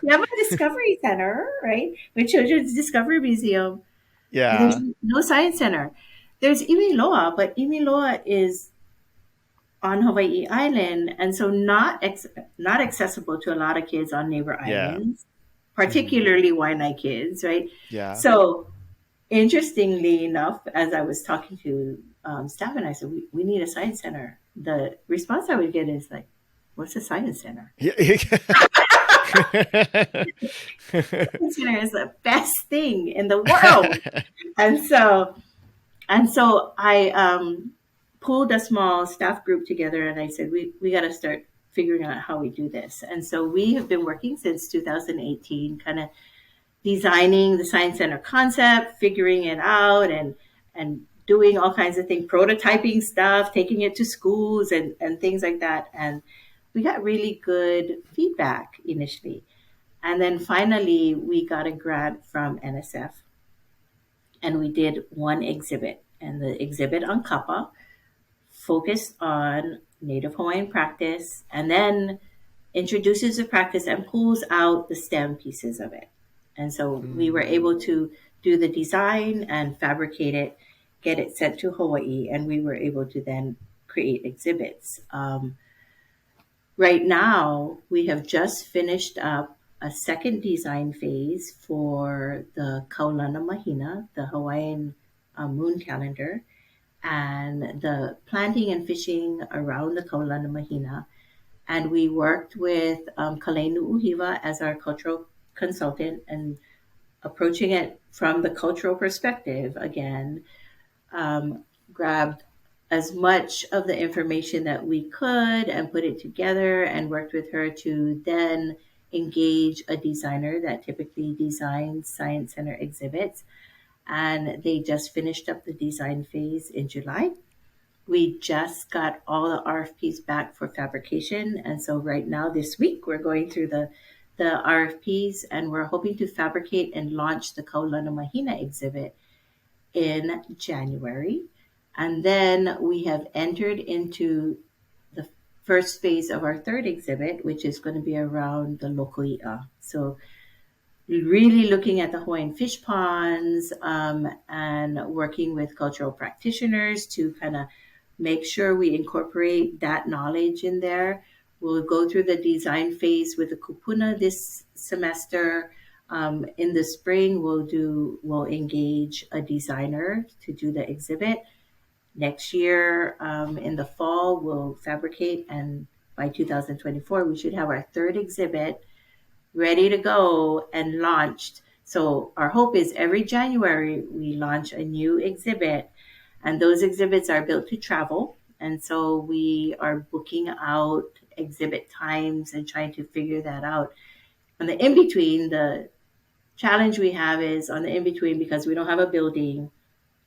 B: We have a discovery center, right? With Children's Discovery Museum, but there's
A: Yeah.
B: no science center. there's Imiloa, but Imiloa is on Hawaii Island, and so not accessible to a lot of kids on neighbor
A: Yeah.
B: islands,
A: Hmm.
B: particularly Waiʻanae kids, right?
A: Yeah.
B: So interestingly enough, as I was talking to staff and I said, we need a science center. The response I would get is like, what's a science center?
A: Yeah.
B: Science center is the best thing in the world. And so I pulled a small staff group together and I said, we got to start figuring out how we do this. And so we have been working since 2018, kind of designing the science center concept, figuring it out, and doing all kinds of things, prototyping stuff, taking it to schools and things like that. And we got really good feedback initially. And then finally, we got a grant from NSF and we did one exhibit. And the exhibit on Kappa focused on Native Hawaiian practice and then introduces the practice and pulls out the STEM pieces of it. And so we were
A: Mm.
B: able to do the design and fabricate it, get it sent to Hawaii, and we were able to then create exhibits. Right now, we have just finished up a second design phase for the Kaulana Mahina, the Hawaiian moon calendar, and the planting and fishing around the Kaulana Mahina. And we worked with Kalenu Uhiva as our cultural consultant and approaching it from the cultural perspective again, grabbed as much of the information that we could and put it together and worked with her to then engage a designer that typically designs science center exhibits. And they just finished up the design phase in July. We just got all the RFPs back for fabrication. And so right now, this week, we're going through the RFPs and we're hoping to fabricate and launch the Kaulana Mahina exhibit in January. And then we have entered into the first phase of our third exhibit, which is going to be around the lokoi'a. So really looking at the Hawaiian fish ponds and working with cultural practitioners to kind of make sure we incorporate that knowledge in there. We'll go through the design phase with the kupuna this semester. In the spring, we'll engage a designer to do the exhibit. Next year, in the fall, we'll fabricate, and by 2024, we should have our third exhibit ready to go and launched. So our hope is every January we launch a new exhibit, and those exhibits are built to travel. And so we are booking out exhibit times and trying to figure that out. On the in between, the challenge we have is on the in between because we don't have a building,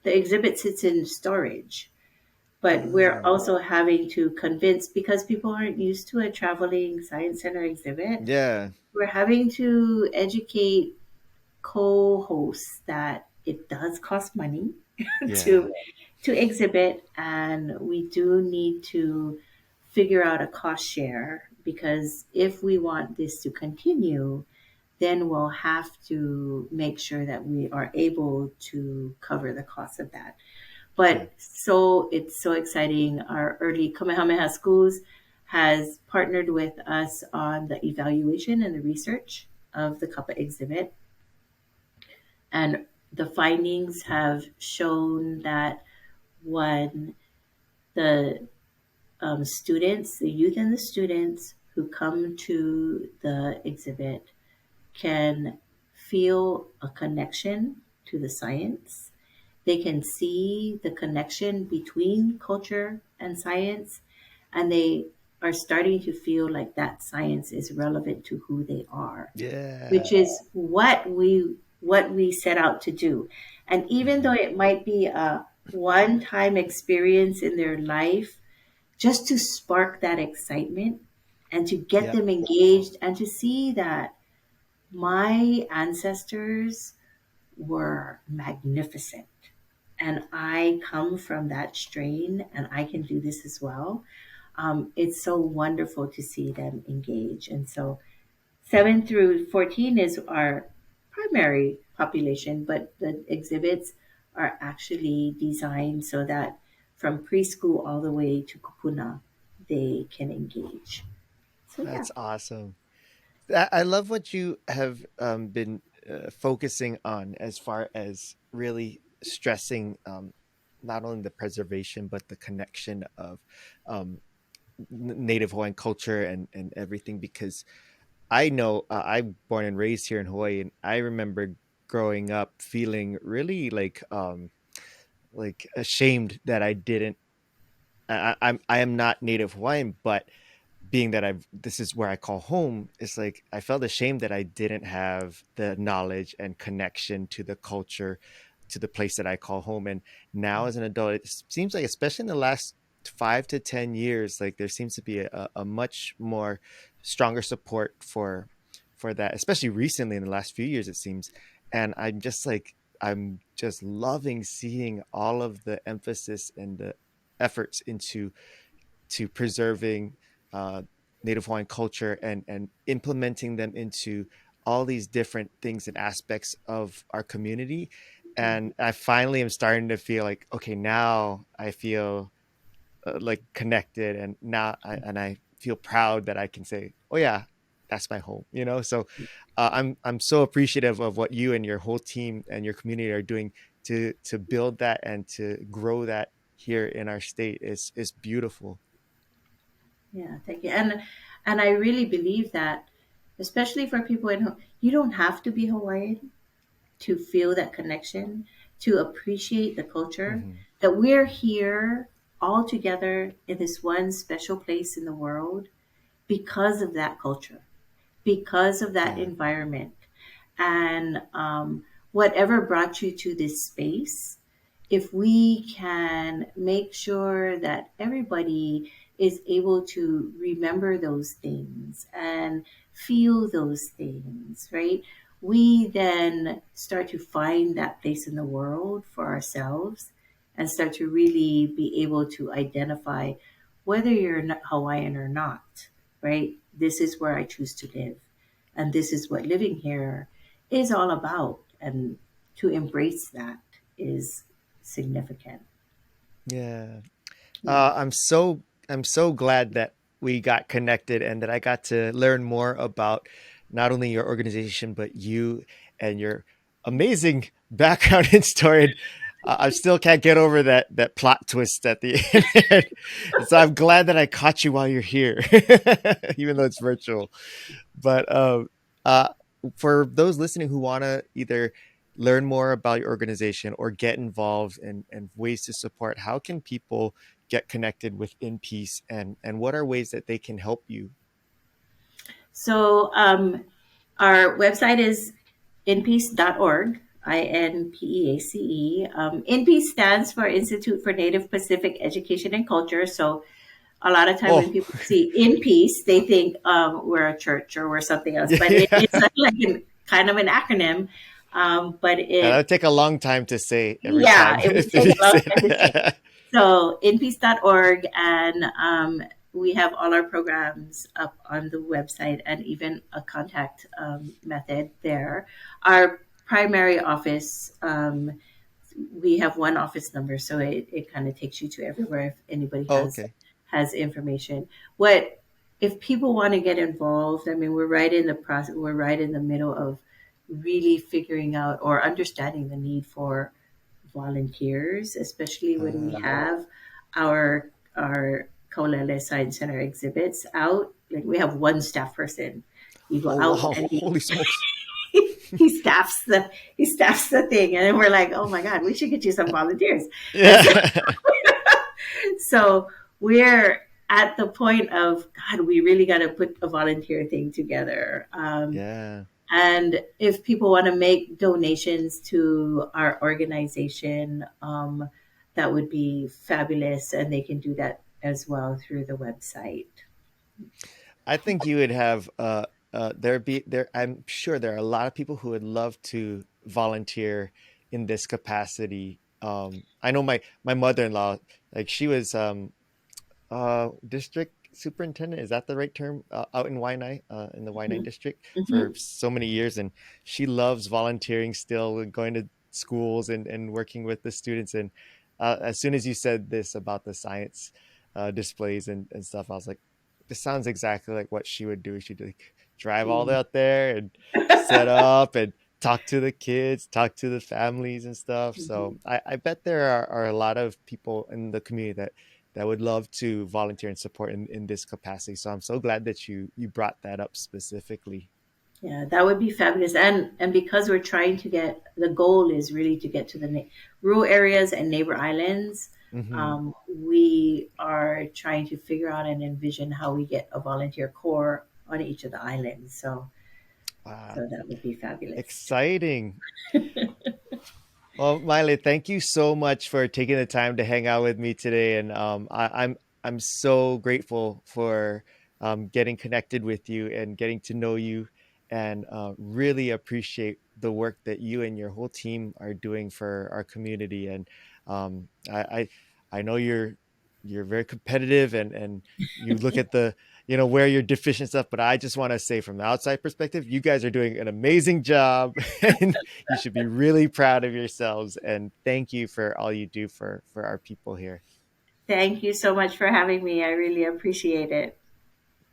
B: the exhibit sits in storage. But we're
A: Mm.
B: also having to convince because people aren't used to a traveling science center exhibit.
A: Yeah.
B: We're having to educate co-hosts that it does cost money
A: Yeah.
B: to exhibit, and we do need to figure out a cost share because if we want this to continue, then we'll have to make sure that we are able to cover the cost of that.
A: Hmm.
B: But so it's so exciting. Our early Kamehameha schools has partnered with us on the evaluation and the research of the Kappa exhibit. And the findings have shown that one, the students, the youth and the students who come to the exhibit can feel a connection to the science. They can see the connection between culture and science, and they are starting to feel like that science is relevant to who they are,
A: Yeah.
B: which is what we set out to do. And even though
A: Hmm.
B: it might be a one-time experience in their life, just to spark that excitement and to get
A: Yep.
B: them engaged and to see that my ancestors were magnificent and I come from that strain and I can do this as well. It's so wonderful to see them engage. And so 7 through 14 is our primary population, but the exhibits are actually designed so that from preschool all the way to kupuna, they can engage. So yeah.
A: That's awesome. I love what you have been focusing on as far as really stressing not only the preservation but the connection of um, Native Hawaiian culture and everything. Because I know I'm born and raised here in Hawaii, and I remember growing up feeling really like ashamed that I didn't. I am not Native Hawaiian, but being that I've this is where I call home, it's like I felt ashamed that I didn't have the knowledge and connection to the culture, to the place that I call home. And now as an adult, it seems like, especially in the last 5 to 10 years, like there seems to be a much more stronger support for that, especially recently in the last few years, it seems. And I'm just loving seeing all of the emphasis and the efforts into preserving uh, Native Hawaiian culture and implementing them into all these different things and aspects of our community. And I finally am starting to feel like, okay, now I feel like connected, and I feel proud that I can say, oh yeah, that's my home. So I'm so appreciative of what you and your whole team and your community are doing to build that and to grow that here in our state. Is beautiful.
B: Yeah, thank you. And I really believe that, especially for people you don't have to be Hawaiian to feel that connection, to appreciate the culture,
A: Hmm.
B: that we're here all together in this one special place in the world because of that culture, because of that
A: Yeah.
B: environment. And whatever brought you to this space, if we can make sure that everybody is able to remember those things and feel those things, right? We then start to find that place in the world for ourselves and start to really be able to identify whether you're not Hawaiian or not, right? This is where I choose to live. And this is what living here is all about. And to embrace that is significant.
A: Yeah.
B: Yeah.
A: I'm so glad that we got connected and that I got to learn more about not only your organization but you and your amazing background and story. And I still can't get over that plot twist at the end. And so I'm glad that I caught you while you're here, even though it's virtual. But uh, for those listening who want to either learn more about your organization or get involved and ways to support, how can people get connected with In Peace, and what are ways that they can help you?
B: So our website is inpeace.org, INPEACE. INPEACE stands for Institute for Native Pacific Education and Culture. So a lot of time when
A: Oh,
B: people see In Peace, they think we're a church or we're something else, but it's
A: yeah.
B: like kind of an acronym. But
A: That
B: it
A: would take a long time to say every
B: Yeah,
A: time
B: it would
A: if
B: take
A: you
B: a long
A: said
B: time to say.
A: that.
B: So inpeace.org, and we have all our programs up on the website and even a contact method there. Our primary office, we have one office number, so it kind of takes you to everywhere if anybody
A: Oh,
B: has
A: okay.
B: information. What if people want to get involved? I mean, we're right in the process. We're right in the middle of really figuring out or understanding the need for volunteers, especially when we
A: Uh,
B: have our Kaulele Science Center exhibits out. Like we have one staff person. You go
A: oh
B: out
A: wow!
B: and
A: Holy smokes!
B: he staffs the thing, and then we're like, oh my god, we should get you some volunteers. And so,
A: Yeah,
B: so we're at the point of God, we really got to put a volunteer thing together.
A: yeah.
B: And if people want to make donations to our organization, that would be fabulous. And they can do that as well through the website.
A: I think you would have there be there. I'm sure there are a lot of people who would love to volunteer in this capacity. I know my mother-in-law, like she was district superintendent. Is that the right term? Out in Waiʻanae, in the Waiʻanae
B: Mhm.
A: district for
B: Mhm.
A: so many years, and she loves volunteering still and going to schools and working with the students. And as soon as you said this about the science displays and stuff, I was like, this sounds exactly like what she would do. She'd like drive all
B: Mm.
A: out there and set up and talk to the kids, talk to the families and stuff.
B: Mhm.
A: So I bet there are a lot of people in the community that would love to volunteer and support in this capacity. So I'm so glad that you brought that up specifically.
B: Yeah, that would be fabulous. And because we're trying to get, the goal is really to get to the rural areas and neighbor islands.
A: Hmm.
B: We are trying to figure out and envision how we get a volunteer corps on each of the islands. So that would be fabulous.
A: Exciting. Well, Miley, thank you so much for taking the time to hang out with me today, and I'm so grateful for getting connected with you and getting to know you, and really appreciate the work that you and your whole team are doing for our community. And I know you're very competitive, and you look at the where you're deficient stuff, but I just want to say from the outside perspective, you guys are doing an amazing job, and you should be really proud of yourselves. And thank you for all you do for our people here.
B: Thank you so much for having me. I really appreciate it.